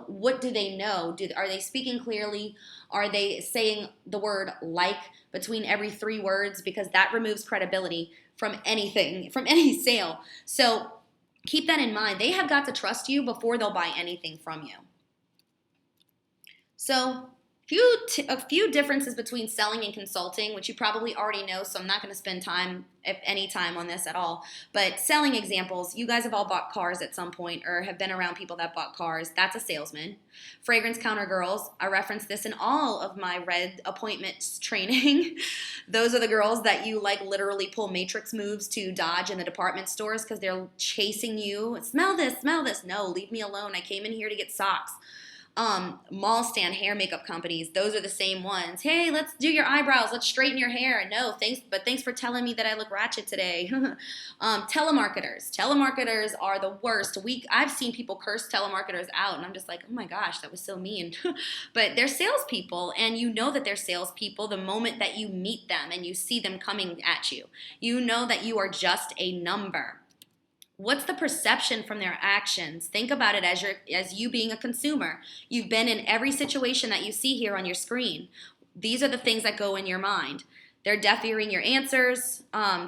What do they know? Are they speaking clearly? Are they saying the word like between every 3 words? Because that removes credibility from anything, from any sale. So keep that in mind. They have got to trust you before they'll buy anything from you. So A few differences between selling and consulting, which you probably already know, so I'm not going to spend time, if any time, on this at all. But selling examples, you guys have all bought cars at some point or have been around people that bought cars. That's a salesman. Fragrance counter girls, I reference this in all of my red appointments training. Those are the girls that you like literally pull matrix moves to dodge in the department stores because they're chasing you. Smell this, smell this. No, leave me alone. I came in here to get socks. Mall stand hair makeup companies, those are the same ones. Hey, let's do your eyebrows, let's straighten your hair. No, thanks for telling me that I look ratchet today. Telemarketers are the worst. I've seen people curse telemarketers out, and I'm just like, oh my gosh, that was so mean. But they're salespeople, and you know that they're salespeople the moment that you meet them and you see them coming at you. You know that you are just a number. What's the perception from their actions? Think about it as you being a consumer. You've been in every situation that you see here on your screen. These are the things that go in your mind. They're deaf-earing your answers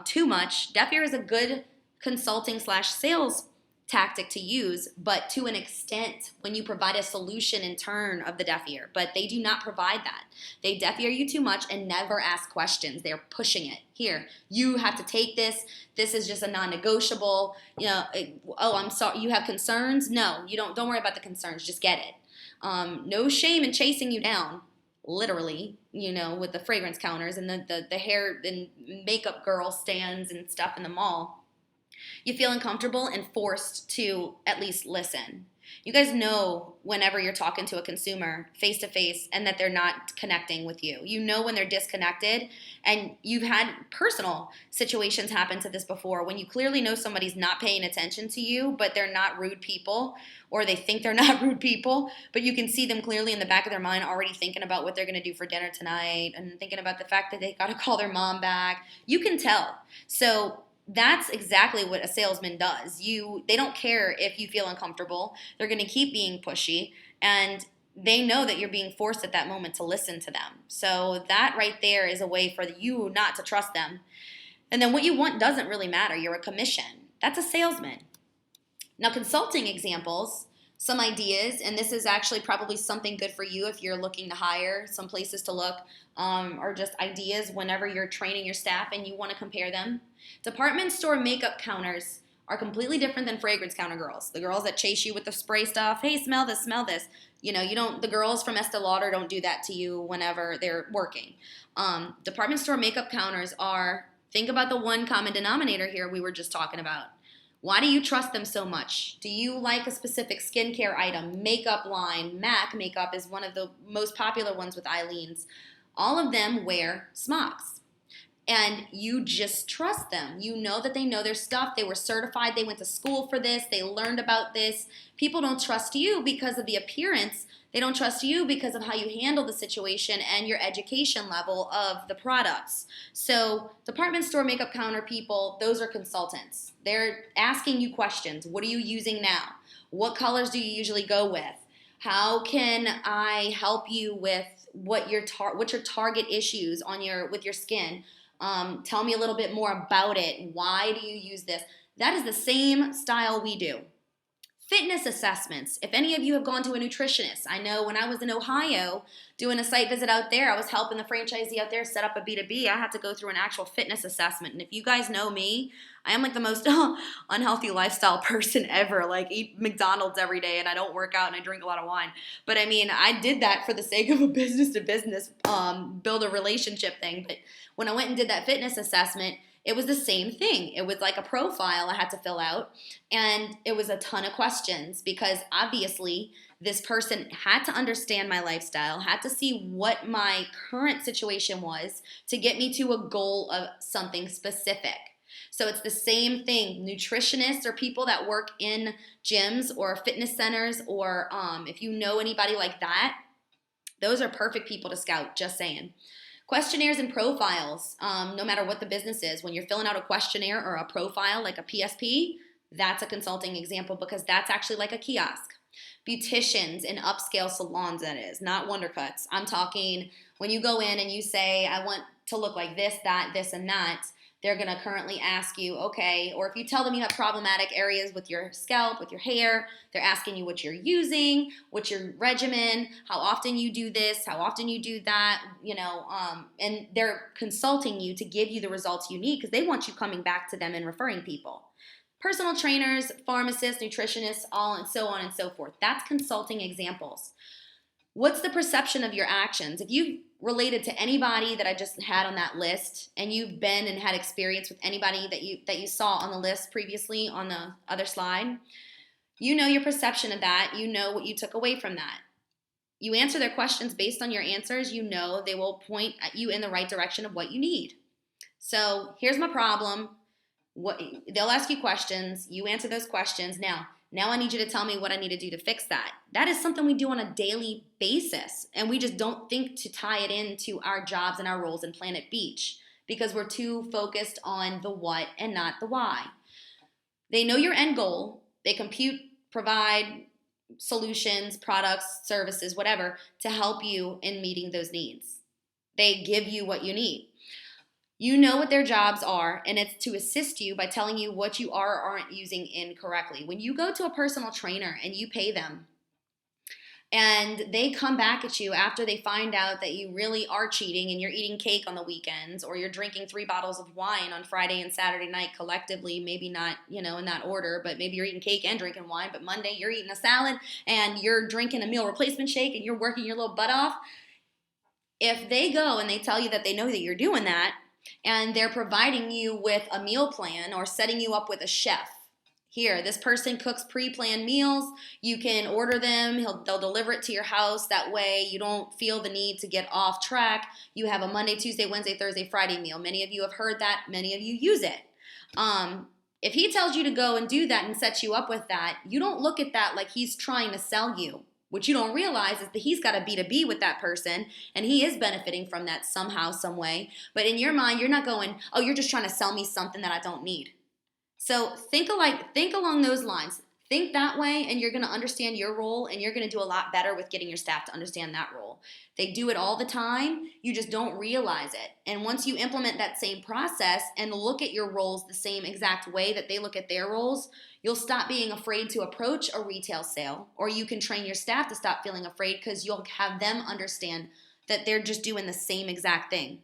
too much. Deaf ear is a good consulting/sales tactic to use, but to an extent when you provide a solution in turn of the deaf ear. But they do not provide that. They deaf ear you too much and never ask questions. They're pushing it. Here, you have to take this. This is just a non-negotiable. Oh, I'm sorry. You have concerns? No, you don't. Don't worry about the concerns. Just get it. No shame in chasing you down. Literally, with the fragrance counters and the hair and makeup girl stands and stuff in the mall. You feel uncomfortable and forced to at least listen. You guys know whenever you're talking to a consumer face to face and that they're not connecting with you. You know when they're disconnected, and you've had personal situations happen to this before when you clearly know somebody's not paying attention to you, but they're not rude people, or they think they're not rude people, but you can see them clearly in the back of their mind already thinking about what they're going to do for dinner tonight and thinking about the fact that they got to call their mom back. You can tell. So that's exactly what a salesman does. They don't care if you feel uncomfortable. They're going to keep being pushy, and they know that you're being forced at that moment to listen to them. So that right there is a way for you not to trust them. And then what you want doesn't really matter. You're a commission. That's a salesman. Now, consulting examples, some ideas, and this is actually probably something good for you if you're looking to hire, some places to look, or just ideas whenever you're training your staff and you want to compare them. Department store makeup counters are completely different than fragrance counter girls. The girls that chase you with the spray stuff, hey, smell this, smell this. The girls from Estee Lauder don't do that to you whenever they're working. Department store makeup counters think about the one common denominator here we were just talking about. Why do you trust them so much? Do you like a specific skincare item, makeup line? MAC makeup is one of the most popular ones with Eileen's. All of them wear smocks. And you just trust them. You know that they know their stuff. They were certified. They went to school for this. They learned about this. People don't trust you because of the appearance. They don't trust you because of how you handle the situation and your education level of the products. So department store makeup counter people, those are consultants. They're asking you questions. What are you using now? What colors do you usually go with? How can I help you with what's your target issues with your skin? Tell me a little bit more about it. Why do you use this? That is the same style we do. Fitness assessments. If any of you have gone to a nutritionist, I know when I was in Ohio doing a site visit out there, I was helping the franchisee out there set up a B2B. I had to go through an actual fitness assessment. And if you guys know me, I am like the most unhealthy lifestyle person ever. Like eat McDonald's every day and I don't work out and I drink a lot of wine. But I mean, I did that for the sake of a business to business, build a relationship thing. But when I went and did that fitness assessment, it was the same thing. It was like a profile I had to fill out, and it was a ton of questions because obviously this person had to understand my lifestyle, had to see what my current situation was to get me to a goal of something specific. So it's the same thing. Nutritionists or people that work in gyms or fitness centers, or if you know anybody like that, those are perfect people to scout, just saying. Questionnaires and profiles, no matter what the business is, when you're filling out a questionnaire or a profile like a PSP, that's a consulting example because that's actually like a kiosk. Beauticians and upscale salons, that is, not Wondercuts. I'm talking when you go in and you say, I want to look like this, that, this, and that. They're going to currently ask you, okay, or if you tell them you have problematic areas with your scalp, with your hair, they're asking you what you're using, what's your regimen, how often you do this, how often you do that, and they're consulting you to give you the results you need because they want you coming back to them and referring people. Personal trainers, pharmacists, nutritionists, all and so on and so forth. That's consulting examples. What's the perception of your actions? If you've related to anybody that I just had on that list, and you've been and had experience with anybody that you saw on the list previously on the other slide, you know your perception of that. You know what you took away from that. You answer their questions based on your answers. You know they will point at you in the right direction of what you need. So here's my problem. They'll ask you questions. You answer those questions. Now I need you to tell me what I need to do to fix that. That is something we do on a daily basis, and we just don't think to tie it into our jobs and our roles in Planet Beach because we're too focused on the what and not the why. They know your end goal. They compute, provide solutions, products, services, whatever, to help you in meeting those needs. They give you what you need. You know what their jobs are, and it's to assist you by telling you what you are or aren't using incorrectly. When you go to a personal trainer and you pay them, and they come back at you after they find out that you really are cheating and you're eating cake on the weekends, or you're drinking 3 bottles of wine on Friday and Saturday night collectively, maybe not, in that order, but maybe you're eating cake and drinking wine, but Monday you're eating a salad and you're drinking a meal replacement shake and you're working your little butt off. If they go and they tell you that they know that you're doing that, and they're providing you with a meal plan or setting you up with a chef. Here, this person cooks pre-planned meals. You can order them. They'll deliver it to your house. That way you don't feel the need to get off track. You have a Monday, Tuesday, Wednesday, Thursday, Friday meal. Many of you have heard that. Many of you use it. If he tells you to go and do that and sets you up with that, you don't look at that like he's trying to sell you. What you don't realize is that he's got a B2B with that person, and he is benefiting from that somehow, some way. But in your mind, you're not going, oh, you're just trying to sell me something that I don't need. So think along those lines. Think that way, and you're going to understand your role, and you're going to do a lot better with getting your staff to understand that role. They do it all the time. You just don't realize it. And once you implement that same process and look at your roles the same exact way that they look at their roles, you'll stop being afraid to approach a retail sale, or you can train your staff to stop feeling afraid because you'll have them understand that they're just doing the same exact thing.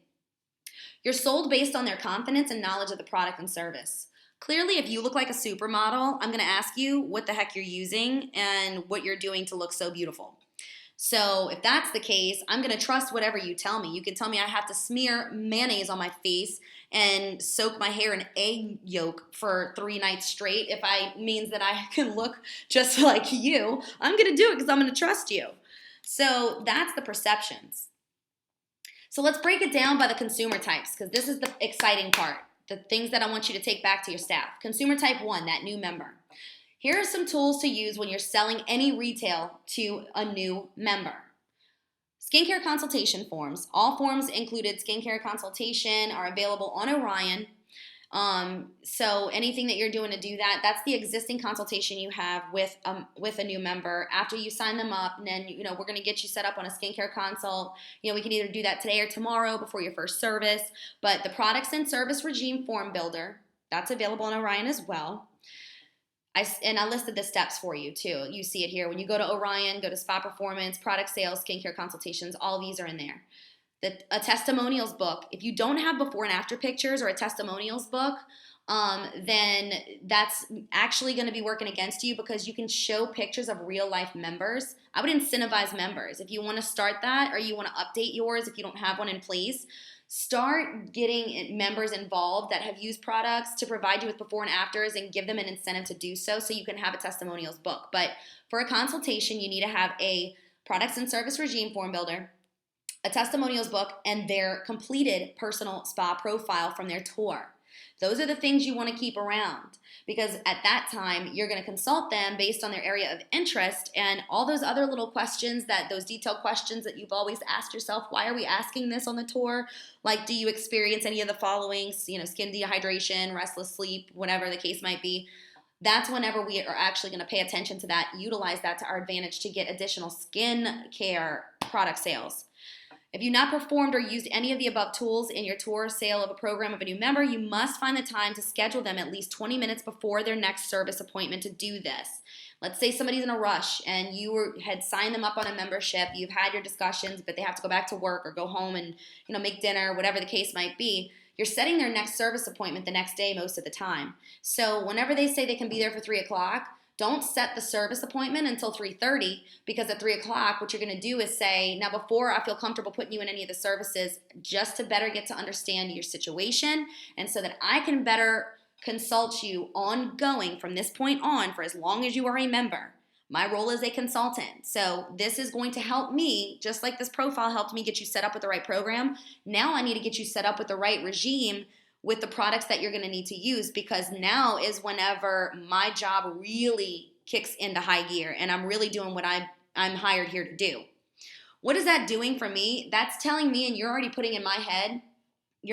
You're sold based on their confidence and knowledge of the product and service. Clearly, if you look like a supermodel, I'm going to ask you what the heck you're using and what you're doing to look so beautiful. So if that's the case, I'm going to trust whatever you tell me. You can tell me I have to smear mayonnaise on my face and soak my hair in egg yolk for 3 nights straight. If it means that I can look just like you, I'm going to do it because I'm going to trust you. So that's the perceptions. So let's break it down by the consumer types, because this is the exciting part. The things that I want you to take back to your staff. Consumer type 1, that new member. Here are some tools to use when you're selling any retail to a new member. Skincare consultation forms. All forms included skincare consultation are available on Orion. So anything that you're doing to do that, that's the existing consultation you have with a new member. After you sign them up, and then we're going to get you set up on a skincare consult. We can either do that today or tomorrow before your first service. But the products and service regime form builder, that's available on Orion as well. I listed the steps for you too. You see it here. When you go to Orion, go to Spa Performance, product sales, skincare consultations, all these are in there. A testimonials book. If you don't have before and after pictures or a testimonials book, then that's actually going to be working against you, because you can show pictures of real life members. I would incentivize members. If you want to start that, or you want to update yours if you don't have one in place, start getting members involved that have used products to provide you with before and afters, and give them an incentive to do so you can have a testimonials book. But for a consultation, you need to have a products and service regime form builder, a testimonials book, and their completed personal spa profile from their tour. Those are the things you want to keep around, because at that time you're going to consult them based on their area of interest, and all those other little questions, those detailed questions that you've always asked yourself. Why are we asking this on the tour? Like, do you experience any of the following? Skin dehydration, restless sleep, whatever the case might be. That's whenever we are actually going to pay attention to that, utilize that to our advantage to get additional skin care product sales. If you've not performed or used any of the above tools in your tour sale of a program of a new member, you must find the time to schedule them at least 20 minutes before their next service appointment to do this. Let's say somebody's in a rush and had signed them up on a membership, you've had your discussions, but they have to go back to work or go home and make dinner, whatever the case might be. You're setting their next service appointment the next day most of the time. So whenever they say they can be there for 3 o'clock, don't set the service appointment until 3:30, because at 3 o'clock, what you're going to do is say, now before I feel comfortable putting you in any of the services, just to better get to understand your situation and so that I can better consult you ongoing from this point on for as long as you are a member. My role is a consultant. So this is going to help me, just like this profile helped me get you set up with the right program. Now I need to get you set up with the right regime with the products that you're going to need to use, because now is whenever my job really kicks into high gear and I'm really doing what I'm hired here to do. What is that doing for me? That's telling me, and you're already putting in my head,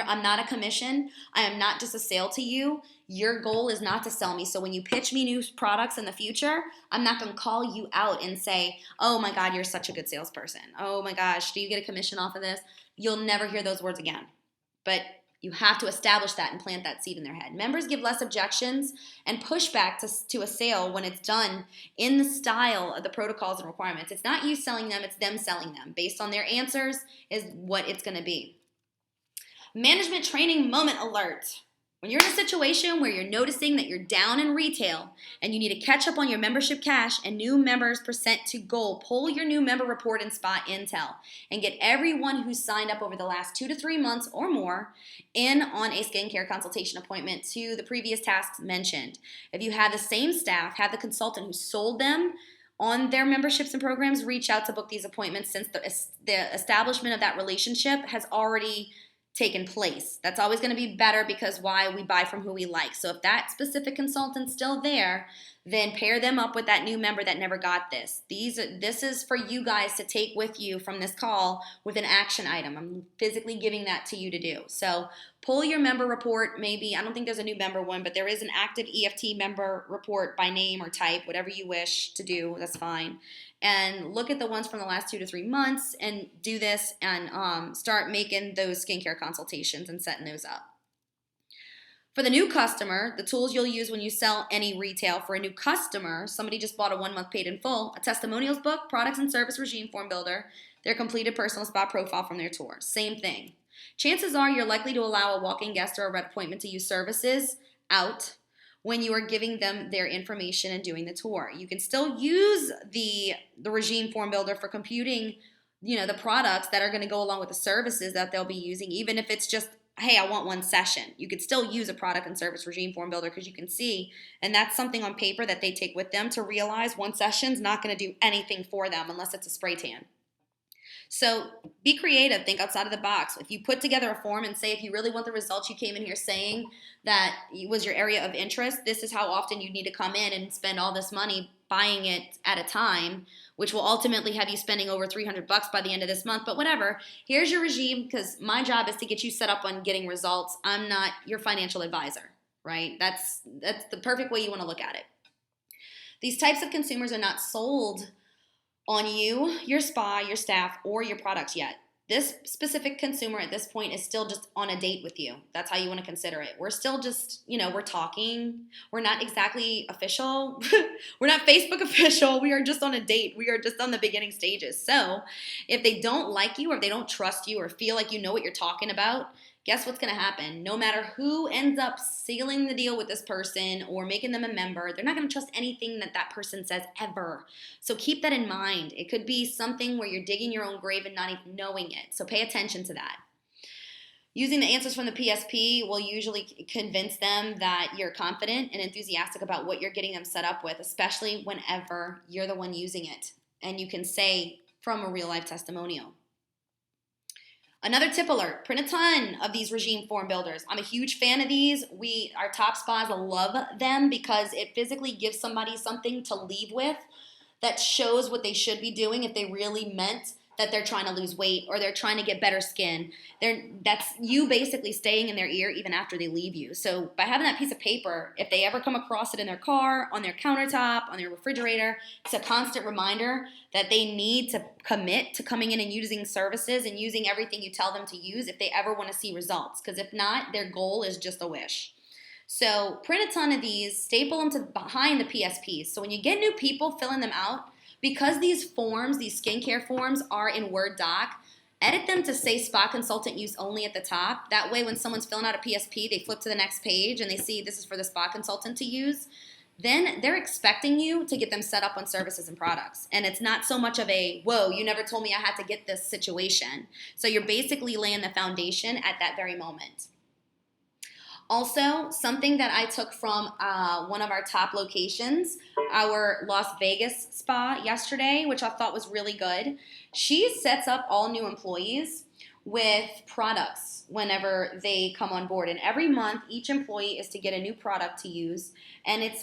I'm not a commission. I am not just a sale to you. Your goal is not to sell me. So when you pitch me new products in the future, I'm not going to call you out and say, oh my God, you're such a good salesperson. Oh my gosh, do you get a commission off of this? You'll never hear those words again. But you have to establish that and plant that seed in their head. Members give less objections and pushback to a sale when it's done in the style of the protocols and requirements. It's not you selling them, it's them selling them. Based on their answers is what it's going to be. Management training moment alert. When you're in a situation where you're noticing that you're down in retail and you need to catch up on your membership cash and new members percent to goal, pull your new member report and spot intel and get everyone who's signed up over the last 2 to 3 months or more in on a skincare consultation appointment to the previous tasks mentioned. If you have the same staff, have the consultant who sold them on their memberships and programs reach out to book these appointments, since the establishment of that relationship has already taken place. That's always going to be better, because why? We buy from who we like. So if that specific consultant's still there, then pair them up with that new member that never got this. This is for you guys to take with you from this call with an action item. I'm physically giving that to you to do. So pull your member report. Maybe, I don't think there's a new member one, but there is an active EFT member report by name or type, whatever you wish to do, that's fine. And look at the ones from the last 2 to 3 months and do this, and start making those skincare consultations and setting those up. For the new customer, the tools you'll use when you sell any retail. For a new customer, somebody just bought a 1 month paid in full, a testimonials book, products and service regime form builder, their completed personal spa profile from their tour. Same thing. Chances are you're likely to allow a walk-in guest or a red appointment to use services out when you are giving them their information and doing the tour. You can still use the regime form builder for computing, the products that are going to go along with the services that they'll be using, even if it's just, hey, I want 1 session. You could still use a product and service regime form builder, because you can see, and that's something on paper that they take with them to realize 1 session's not going to do anything for them unless it's a spray tan. So be creative, think outside of the box. If you put together a form and say, if you really want the results you came in here saying that was your area of interest, this is how often you need to come in and spend all this money buying it at a time, which will ultimately have you spending over $300 by the end of this month. But whatever, here's your regime, because my job is to get you set up on getting results. I'm not your financial advisor, right? That's the perfect way you want to look at it. These types of consumers are not sold on you, your spa, your staff, or your products yet. This specific consumer at this point is still just on a date with you. That's how you want to consider it. We're still just, we're talking. We're not exactly official. We're not Facebook official. We are just on a date. We are just on the beginning stages. So if they don't like you, or if they don't trust you, or feel like you know what you're talking about, guess what's going to happen? No matter who ends up sealing the deal with this person or making them a member, they're not going to trust anything that that person says ever. So keep that in mind. It could be something where you're digging your own grave and not even knowing it. So pay attention to that. Using the answers from the PSP will usually convince them that you're confident and enthusiastic about what you're getting them set up with, especially whenever you're the one using it and you can say from a real life testimonial. Another tip alert, print a ton of these regime form builders. I'm a huge fan of these. Our top spas love them because it physically gives somebody something to leave with that shows what they should be doing if they really meant that they're trying to lose weight or they're trying to get better skin. That's you basically staying in their ear even after they leave you. So by having that piece of paper, if they ever come across it in their car, on their countertop, on their refrigerator, it's a constant reminder that they need to commit to coming in and using services and using everything you tell them to use if they ever want to see results. Because if not, their goal is just a wish. So print a ton of these, staple them to behind the PSPs. So when you get new people filling them out, because these forms, these skincare forms are in Word doc, edit them to say spa consultant use only at the top. That way when someone's filling out a PSP, they flip to the next page and they see this is for the spa consultant to use. Then they're expecting you to get them set up on services and products. And it's not so much of a, whoa, you never told me I had to get this situation. So you're basically laying the foundation at that very moment. Also, something that I took from one of our top locations, our Las Vegas spa yesterday, which I thought was really good. She sets up all new employees with products whenever they come on board. And every month, each employee is to get a new product to use. And it's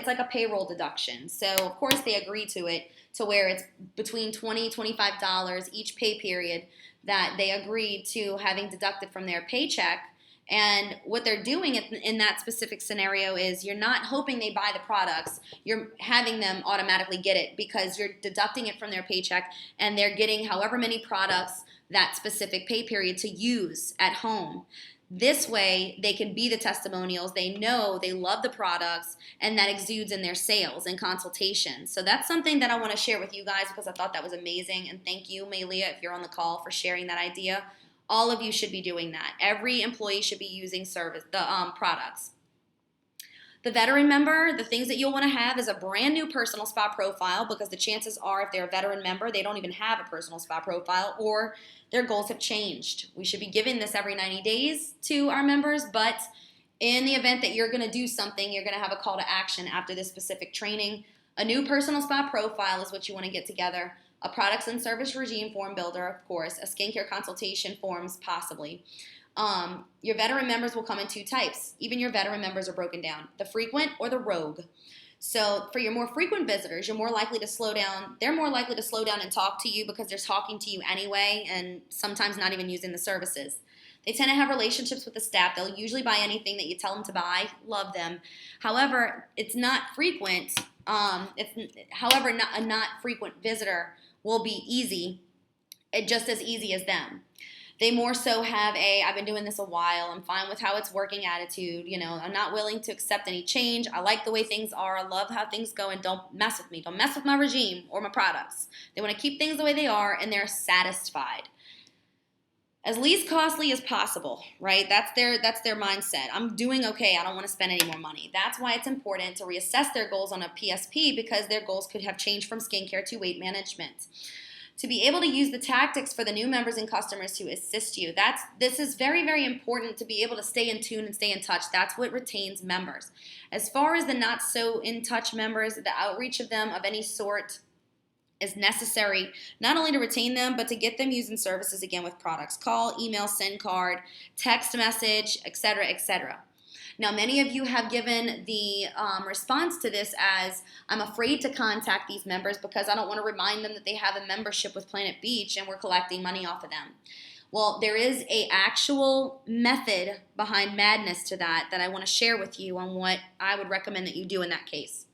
like a payroll deduction. So, of course, they agree to it to where it's between $20, $25 each pay period that they agreed to having deducted from their paycheck. And what they're doing in that specific scenario is you're not hoping they buy the products. You're having them automatically get it because you're deducting it from their paycheck and they're getting however many products that specific pay period to use at home. This way, they can be the testimonials. They know they love the products and that exudes in their sales and consultations. So that's something that I want to share with you guys because I thought that was amazing. And thank you, Malia, if you're on the call, for sharing that idea. All of you should be doing that. Every employee should be using the products. The veteran member, the things that you'll want to have is a brand new personal spa profile because the chances are if they're a veteran member, they don't even have a personal spa profile or their goals have changed. We should be giving this every 90 days to our members, but in the event that you're going to do something, you're going to have a call to action after this specific training. A new personal spa profile is what you want to get together. A products and service regime form builder, of course, a skincare consultation forms, possibly. Your veteran members will come in two types. Even your veteran members are broken down, the frequent or the rogue. So for your more frequent visitors, you're more likely to slow down. They're more likely to slow down and talk to you because they're talking to you anyway and sometimes not even using the services. They tend to have relationships with the staff. They'll usually buy anything that you tell them to buy. Love them. However, it's not frequent. However, a not frequent visitor will be easy, just as easy as them. They more so have I've been doing this a while, I'm fine with how it's working attitude, I'm not willing to accept any change, I like the way things are, I love how things go, and don't mess with me, don't mess with my regime or my products. They want to keep things the way they are, and they're satisfied. As least costly as possible, right? That's their mindset. I'm doing okay, I don't want to spend any more money. That's why it's important to reassess their goals on a PSP because their goals could have changed from skincare to weight management. To be able to use the tactics for the new members and customers to assist you. This is very, very important to be able to stay in tune and stay in touch. That's what retains members. As far as the not so in touch members, the outreach of them of any sort is necessary not only to retain them, but to get them using services again with products. Call, email, send card, text message, etc., etc. Now, many of you have given the response to this as, I'm afraid to contact these members because I don't want to remind them that they have a membership with Planet Beach and we're collecting money off of them. Well, there is an actual method behind madness to that I want to share with you on what I would recommend that you do in that case.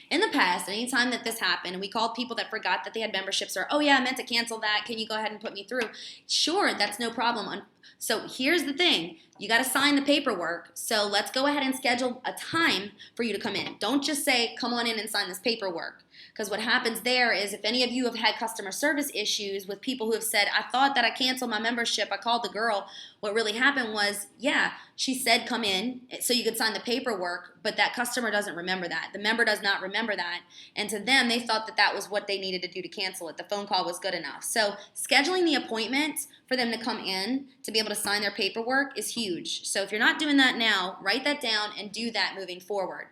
In the past, anytime that this happened, and we called people that forgot that they had memberships or, oh yeah, I meant to cancel that, can you go ahead and put me through? Sure, that's no problem. So here's the thing. You got to sign the paperwork. So let's go ahead and schedule a time for you to come in. Don't just say, come on in and sign this paperwork. Because what happens there is if any of you have had customer service issues with people who have said, I thought that I canceled my membership, I called the girl. What really happened was, yeah, she said come in so you could sign the paperwork, but that customer doesn't remember that. The member does not remember that. And to them, they thought that was what they needed to do to cancel it. The phone call was good enough. So scheduling the appointment for them to come in to be able to sign their paperwork is huge. So if you're not doing that now, write that down and do that moving forward.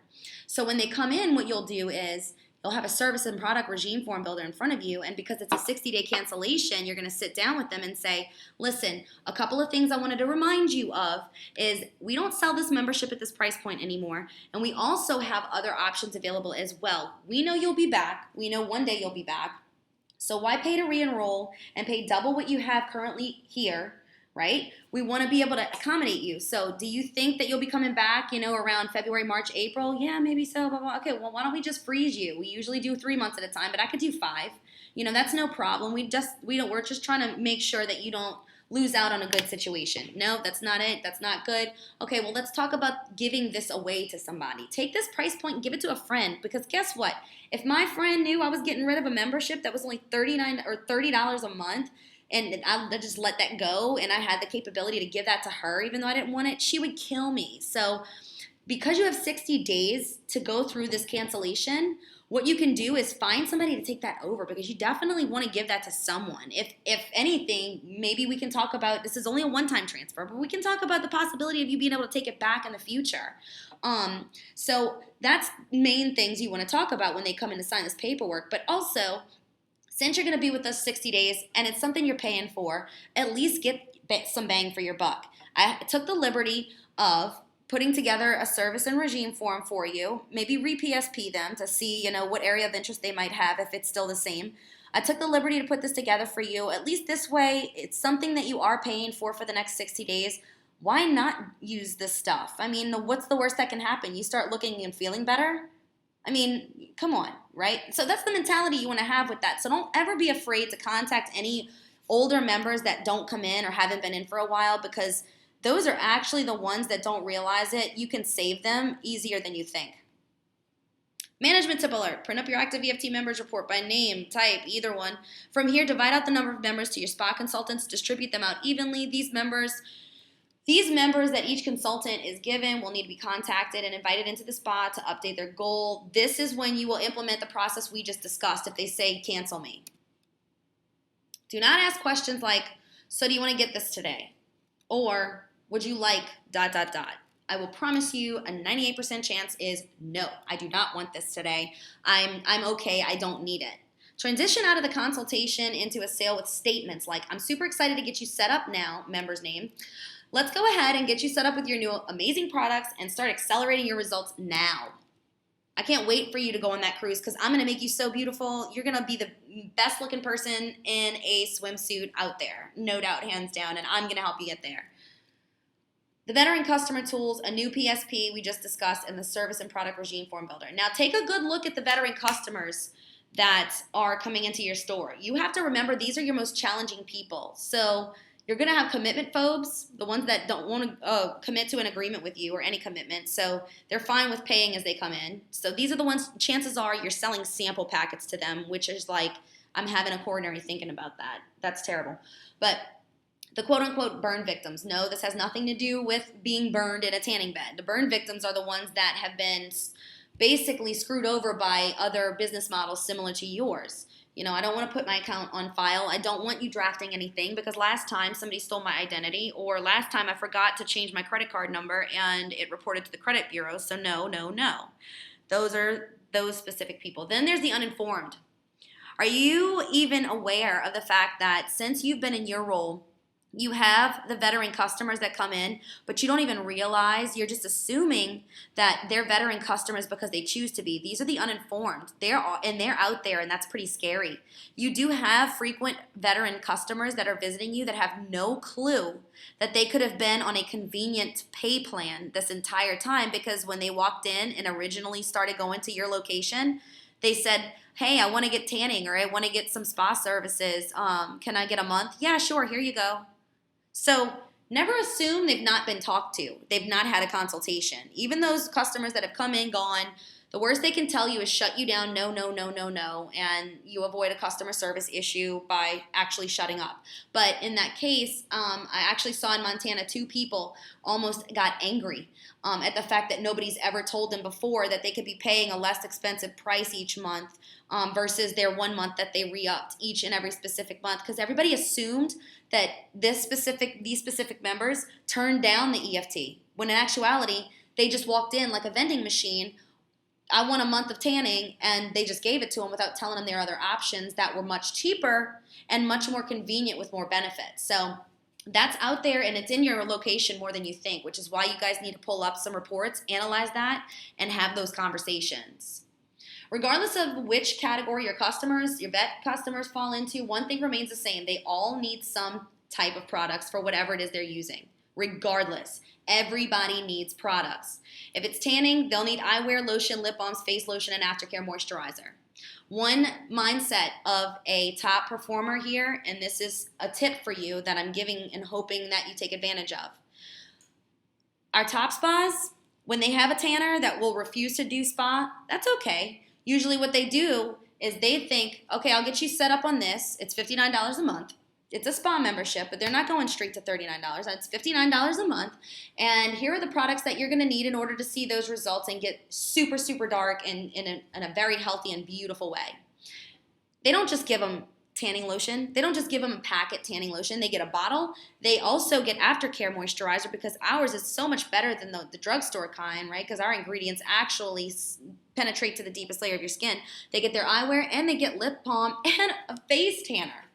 So when they come in, what you'll do is you'll have a service and product regime form builder in front of you, and because it's a 60-day cancellation, you're going to sit down with them and say, listen, a couple of things I wanted to remind you of is we don't sell this membership at this price point anymore, and we also have other options available as well. We know you'll be back. We know one day you'll be back. So why pay to re-enroll and pay double what you have currently here, right? We want to be able to accommodate you. So do you think that you'll be coming back, around February, March, April? Yeah, maybe so, blah, blah. Okay, well, why don't we just freeze you? We usually do 3 months at a time, but I could do 5. That's no problem. We're just trying to make sure that you don't lose out on a good situation. No, that's not it. That's not good. Okay, well, let's talk about giving this away to somebody. Take this price point and give it to a friend, because guess what? If my friend knew I was getting rid of a membership that was only $39 or $30 a month, and I just let that go, and I had the capability to give that to her even though I didn't want it, she would kill me. So because you have 60 days to go through this cancellation, what you can do is find somebody to take that over, because you definitely want to give that to someone. If anything, maybe we can talk about, this is only a one-time transfer, but we can talk about the possibility of you being able to take it back in the future. So that's main things you want to talk about when they come in to sign this paperwork. But also, since you're going to be with us 60 days and it's something you're paying for, at least get some bang for your buck. I took the liberty of putting together a service and regime form for you, maybe re-PSP them to see, what area of interest they might have if it's still the same. I took the liberty to put this together for you. At least this way, it's something that you are paying for the next 60 days. Why not use this stuff? I mean, what's the worst that can happen? You start looking and feeling better? I mean, come on, right? So that's the mentality you want to have with that. So don't ever be afraid to contact any older members that don't come in or haven't been in for a while, because those are actually the ones that don't realize it. You can save them easier than you think. Management tip alert. Print up your active EFT members report by name, type, either one. From here, divide out the number of members to your spa consultants. Distribute them out evenly. These members that each consultant is given will need to be contacted and invited into the spa to update their goal. This is when you will implement the process we just discussed if they say, cancel me. Do not ask questions like, so do you want to get this today? Or would you like ... I will promise you a 98% chance is no, I do not want this today. I'm okay, I don't need it. Transition out of the consultation into a sale with statements like, I'm super excited to get you set up now, member's name. Let's go ahead and get you set up with your new amazing products and start accelerating your results now. I can't wait for you to go on that cruise, because I'm going to make you so beautiful. You're going to be the best looking person in a swimsuit out there. No doubt, hands down, and I'm going to help you get there. The veteran customer tools, a new PSP we just discussed, and the service and product regime form builder. Now take a good look at the veteran customers that are coming into your store. You have to remember these are your most challenging people. So you're going to have commitment phobes, the ones that don't want to commit to an agreement with you or any commitment. So they're fine with paying as they come in. So these are the ones, chances are you're selling sample packets to them, which is like, I'm having a coronary thinking about that. That's terrible. But the quote-unquote burn victims, no, this has nothing to do with being burned in a tanning bed. The burn victims are the ones that have been basically screwed over by other business models similar to yours. I don't want to put my account on file. I don't want you drafting anything, because last time somebody stole my identity, or last time I forgot to change my credit card number and it reported to the credit bureau. So no. Those are those specific people. Then there's the uninformed. Are you even aware of the fact that since you've been in your role, you have the veteran customers that come in, but you don't even realize, you're just assuming that they're veteran customers because they choose to be. These are the uninformed. They're out there, and that's pretty scary. You do have frequent veteran customers that are visiting you that have no clue that they could have been on a convenient pay plan this entire time, because when they walked in and originally started going to your location, they said, hey, I want to get tanning, or I want to get some spa services. Can I get a month? Yeah, sure, here you go. So never assume they've not been talked to. They've not had a consultation. Even those customers that have come in, gone, the worst they can tell you is shut you down, no, and you avoid a customer service issue by actually shutting up. But in that case, I actually saw in Montana 2 people almost got angry at the fact that nobody's ever told them before that they could be paying a less expensive price each month versus their 1 month that they re-upped each and every specific month, because everybody assumed that these specific members turned down the EFT, when in actuality, they just walked in like a vending machine. I want a month of tanning, and they just gave it to them without telling them there are other options that were much cheaper and much more convenient with more benefits. So that's out there, and it's in your location more than you think, which is why you guys need to pull up some reports, analyze that, and have those conversations. Regardless of which category your customers, your vet customers fall into, one thing remains the same. They all need some type of products for whatever it is they're using. Regardless, everybody needs products. If it's tanning, they'll need eyewear, lotion, lip balms, face lotion, and aftercare moisturizer. One mindset of a top performer here, and this is a tip for you that I'm giving and hoping that you take advantage of. Our top spas, when they have a tanner that will refuse to do spa, that's okay. Usually what they do is they think, okay, I'll get you set up on this. It's $59 a month. It's a spa membership, but they're not going straight to $39. It's $59 a month. And here are the products that you're going to need in order to see those results and get super, super dark in a very healthy and beautiful way. They don't just give them tanning lotion. They don't just give them a packet tanning lotion. They get a bottle. They also get aftercare moisturizer because ours is so much better than the drugstore kind, right? Because our ingredients actually penetrate to the deepest layer of your skin. They get their eyewear and they get lip balm and a face tanner.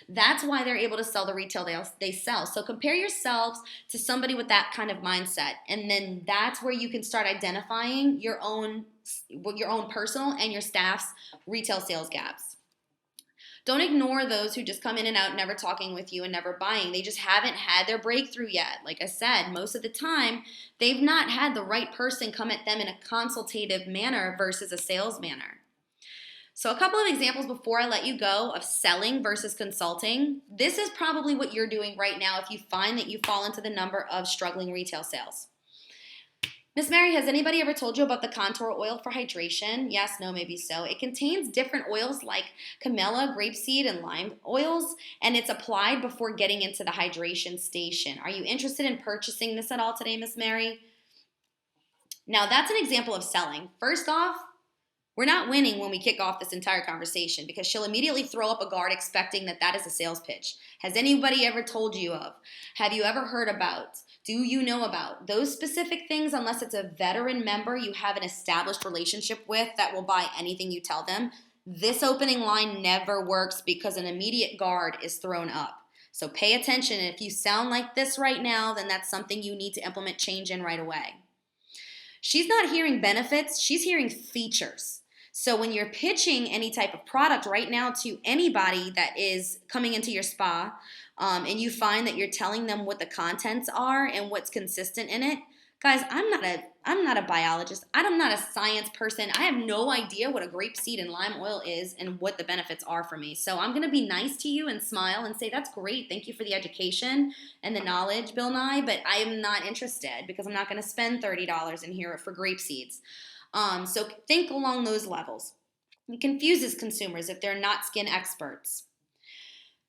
That's why they're able to sell the retail they sell. So compare yourselves to somebody with that kind of mindset, and then that's where you can start identifying your own personal and your staff's retail sales gaps. Don't ignore those who just come in and out, never talking with you and never buying. They just haven't had their breakthrough yet. Like I said, most of the time, they've not had the right person come at them in a consultative manner versus a sales manner. So a couple of examples before I let you go of selling versus consulting. This is probably what you're doing right now if you find that you fall into the number of struggling retail sales. Miss Mary, has anybody ever told you about the contour oil for hydration? Yes, no, maybe so. It contains different oils like camellia, grapeseed, and lime oils, and it's applied before getting into the hydration station. Are you interested in purchasing this at all today, Miss Mary? Now, that's an example of selling. First off, we're not winning when we kick off this entire conversation because she'll immediately throw up a guard expecting that is a sales pitch. Has anybody ever told you of? Have you ever heard about? Do you know about? Those specific things, unless it's a veteran member you have an established relationship with that will buy anything you tell them, this opening line never works because an immediate guard is thrown up. So pay attention. If you sound like this right now, then that's something you need to implement change in right away. She's not hearing benefits, she's hearing features. So when you're pitching any type of product right now to anybody that is coming into your spa, and you find that you're telling them what the contents are and what's consistent in it, guys, I'm not a biologist. I'm not a science person. I have no idea what a grapeseed and lime oil is and what the benefits are for me. So I'm going to be nice to you and smile and say, that's great. Thank you for the education and the knowledge, Bill Nye, but I am not interested because I'm not going to spend $30 in here for grape seeds. So think along those levels. It confuses consumers if they're not skin experts.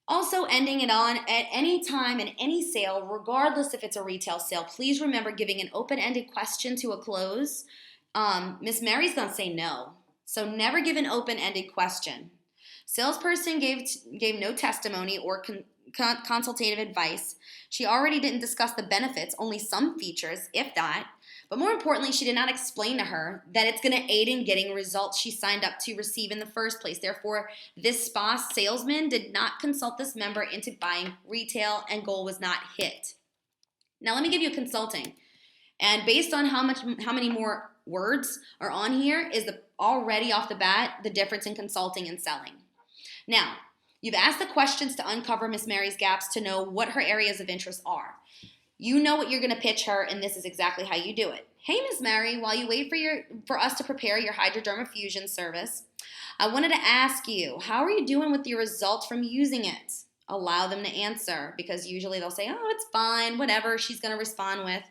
Also, ending it on at any time in any sale, regardless if it's a retail sale, please remember giving an open-ended question to a close. Miss Mary's going to say no. So never give an open-ended question. Salesperson gave no testimony or consultative advice. She already didn't discuss the benefits, only some features, if that. But more importantly, she did not explain to her that it's going to aid in getting results she signed up to receive in the first place. Therefore, this spa salesman did not consult this member into buying retail and goal was not hit. Now, let me give you consulting. And based on how many more words are on here is already off the bat the difference in consulting and selling. Now, you've asked the questions to uncover Miss Mary's gaps to know what her areas of interest are. You know what you're going to pitch her, and this is exactly how you do it. Hey, Miss Mary, while you wait for us to prepare your Hydroderma Fusion service, I wanted to ask you, how are you doing with your results from using it? Allow them to answer, because usually they'll say, oh, it's fine, whatever she's going to respond with.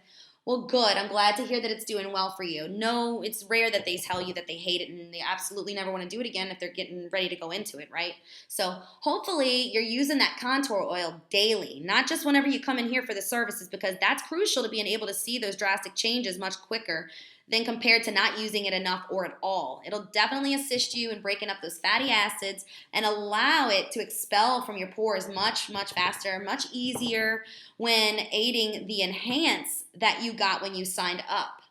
Well, good. I'm glad to hear that it's doing well for you. No, it's rare that they tell you that they hate it and they absolutely never want to do it again if they're getting ready to go into it, right? So hopefully you're using that contour oil daily, not just whenever you come in here for the services, because that's crucial to being able to see those drastic changes much quicker than compared to not using it enough or at all. It'll definitely assist you in breaking up those fatty acids and allow it to expel from your pores much, much faster, much easier when aiding the enhance that you got when you signed up.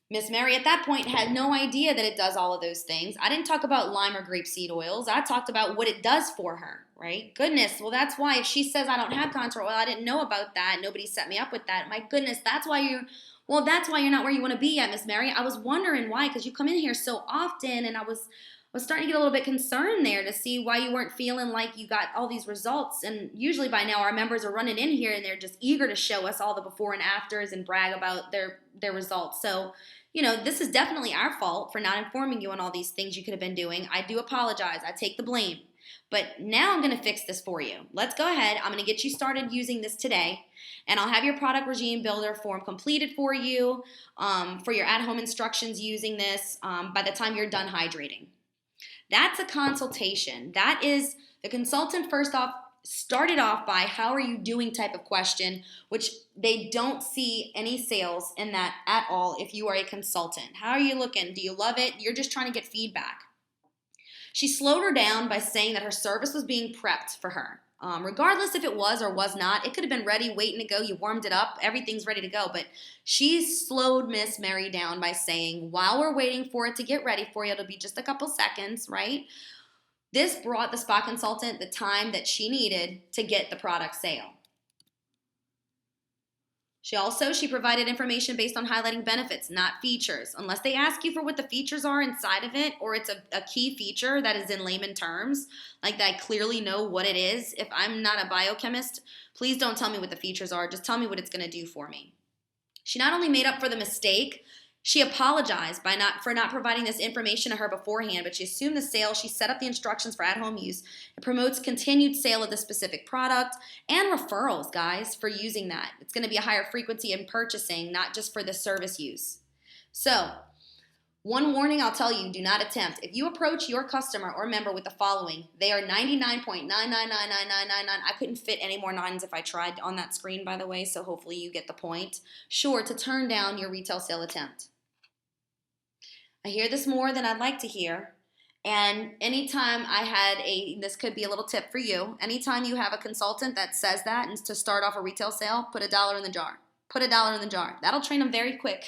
Miss Mary at that point had no idea that it does all of those things. I didn't talk about lime or grapeseed oils. I talked about what it does for her, right? Goodness, well, that's why if she says I don't have contour oil, I didn't know about that. Nobody set me up with that. My goodness, that's why Well, that's why you're not where you want to be yet, Miss Mary. I was wondering why, because you come in here so often, and I was starting to get a little bit concerned there to see why you weren't feeling like you got all these results. And usually by now our members are running in here and they're just eager to show us all the before and afters and brag about their results. So, this is definitely our fault for not informing you on all these things you could have been doing. I do apologize. I take the blame. But now I'm going to fix this for you. Let's go ahead. I'm going to get you started using this today, and I'll have your product regime builder form completed for you for your at-home instructions using this by the time you're done hydrating. That's a consultation. That is the consultant first off started off by how are you doing type of question, which they don't see any sales in that at all if you are a consultant. How are you looking? Do you love it? You're just trying to get feedback. She slowed her down by saying that her service was being prepped for her. Regardless if it was or was not, it could have been ready, waiting to go. You warmed it up, everything's ready to go. But she slowed Miss Mary down by saying, while we're waiting for it to get ready for you, it'll be just a couple seconds, right? This brought the spa consultant the time that she needed to get the product sale. She provided information based on highlighting benefits, not features. Unless they ask you for what the features are inside of it, or it's a key feature that is in layman terms, like that I clearly know what it is. If I'm not a biochemist, please don't tell me what the features are. Just tell me what it's going to do for me. She not only made up for the mistake, she apologized for not providing this information to her beforehand, but she assumed the sale. She set up the instructions for at-home use. It promotes continued sale of the specific product and referrals, guys, for using that. It's going to be a higher frequency in purchasing, not just for the service use. So, one warning I'll tell you, do not attempt. If you approach your customer or member with the following, they are 99.9999999. I couldn't fit any more nines if I tried on that screen, by the way, so hopefully you get the point. Sure, to turn down your retail sale attempt. I hear this more than I'd like to hear. And anytime this could be a little tip for you, anytime you have a consultant that says that and to start off a retail sale, put $1 in the jar. Put $1 in the jar. That'll train them very quick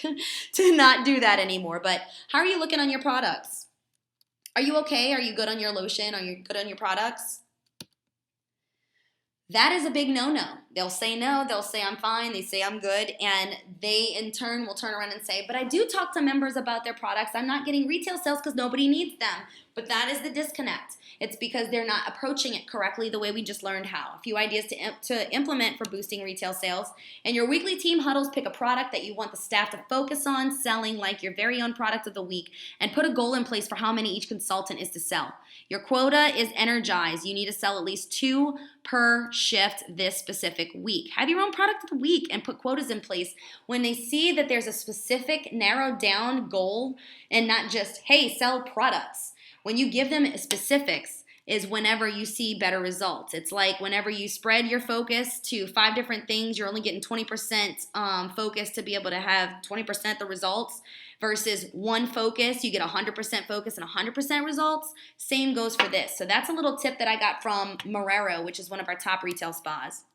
to not do that anymore. But how are you looking on your products? Are you okay? Are you good on your lotion? Are you good on your products? That is a big no-no. They'll say no, they'll say I'm fine, they say I'm good, and they in turn will turn around and say, but I do talk to members about their products. I'm not getting retail sales because nobody needs them. But that is the disconnect. It's because they're not approaching it correctly the way we just learned how. A few ideas to implement for boosting retail sales. In your weekly team huddles, pick a product that you want the staff to focus on selling like your very own product of the week, and put a goal in place for how many each consultant is to sell. Your quota is energized. You need to sell at least 2 per shift this specific week. Have your own product of the week and put quotas in place when they see that there's a specific narrowed down goal and not just, hey, sell products. When you give them specifics is whenever you see better results. It's like whenever you spread your focus to 5 different things, you're only getting 20% focus to be able to have 20% the results versus one focus, you get 100% focus and 100% results. Same goes for this. So that's a little tip that I got from Marrero, which is one of our top retail spas.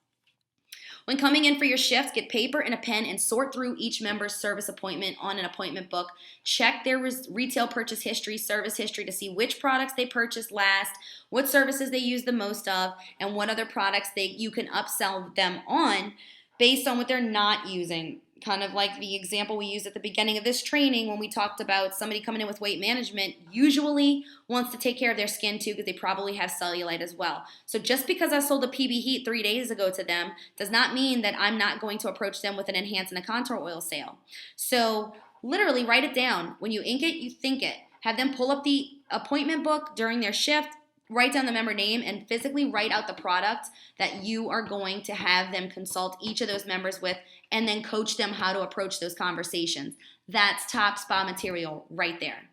When coming in for your shift, get paper and a pen and sort through each member's service appointment on an appointment book. Check their retail purchase history, service history to see which products they purchased last, what services they use the most of, and what other products you can upsell them on based on what they're not using. Kind of like the example we used at the beginning of this training when we talked about somebody coming in with weight management usually wants to take care of their skin too because they probably have cellulite as well. So just because I sold a PB Heat 3 days ago to them does not mean that I'm not going to approach them with an Enhance and a Contour Oil sale. So literally write it down. When you ink it, you think it. Have them pull up the appointment book during their shift, write down the member name, and physically write out the product that you are going to have them consult each of those members with, and then coach them how to approach those conversations. That's top spa material right there.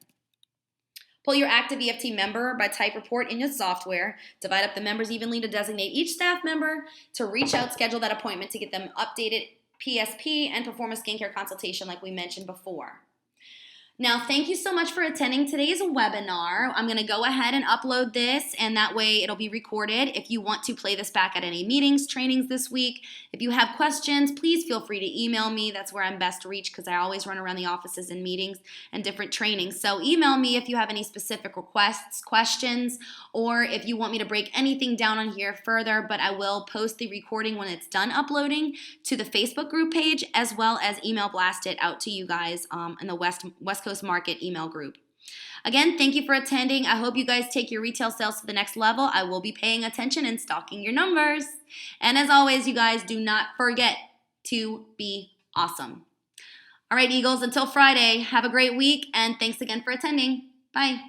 Pull your active EFT member by type report in your software. Divide up the members evenly to designate each staff member to reach out, schedule that appointment to get them updated PSP and perform a skincare consultation like we mentioned before. Now, thank you so much for attending today's webinar. I'm going to go ahead and upload this, and that way it'll be recorded. If you want to play this back at any meetings, trainings this week, if you have questions, please feel free to email me. That's where I'm best reached because I always run around the offices in meetings and different trainings. So email me if you have any specific requests, questions, or if you want me to break anything down on here further, but I will post the recording when it's done uploading to the Facebook group page, as well as email blast it out to you guys in the West Coast Market email group. Again, thank you for attending. I hope you guys take your retail sales to the next level. I will be paying attention and stalking your numbers. And as always, you guys, do not forget to be awesome. All right, Eagles, until Friday, have a great week, and thanks again for attending. Bye.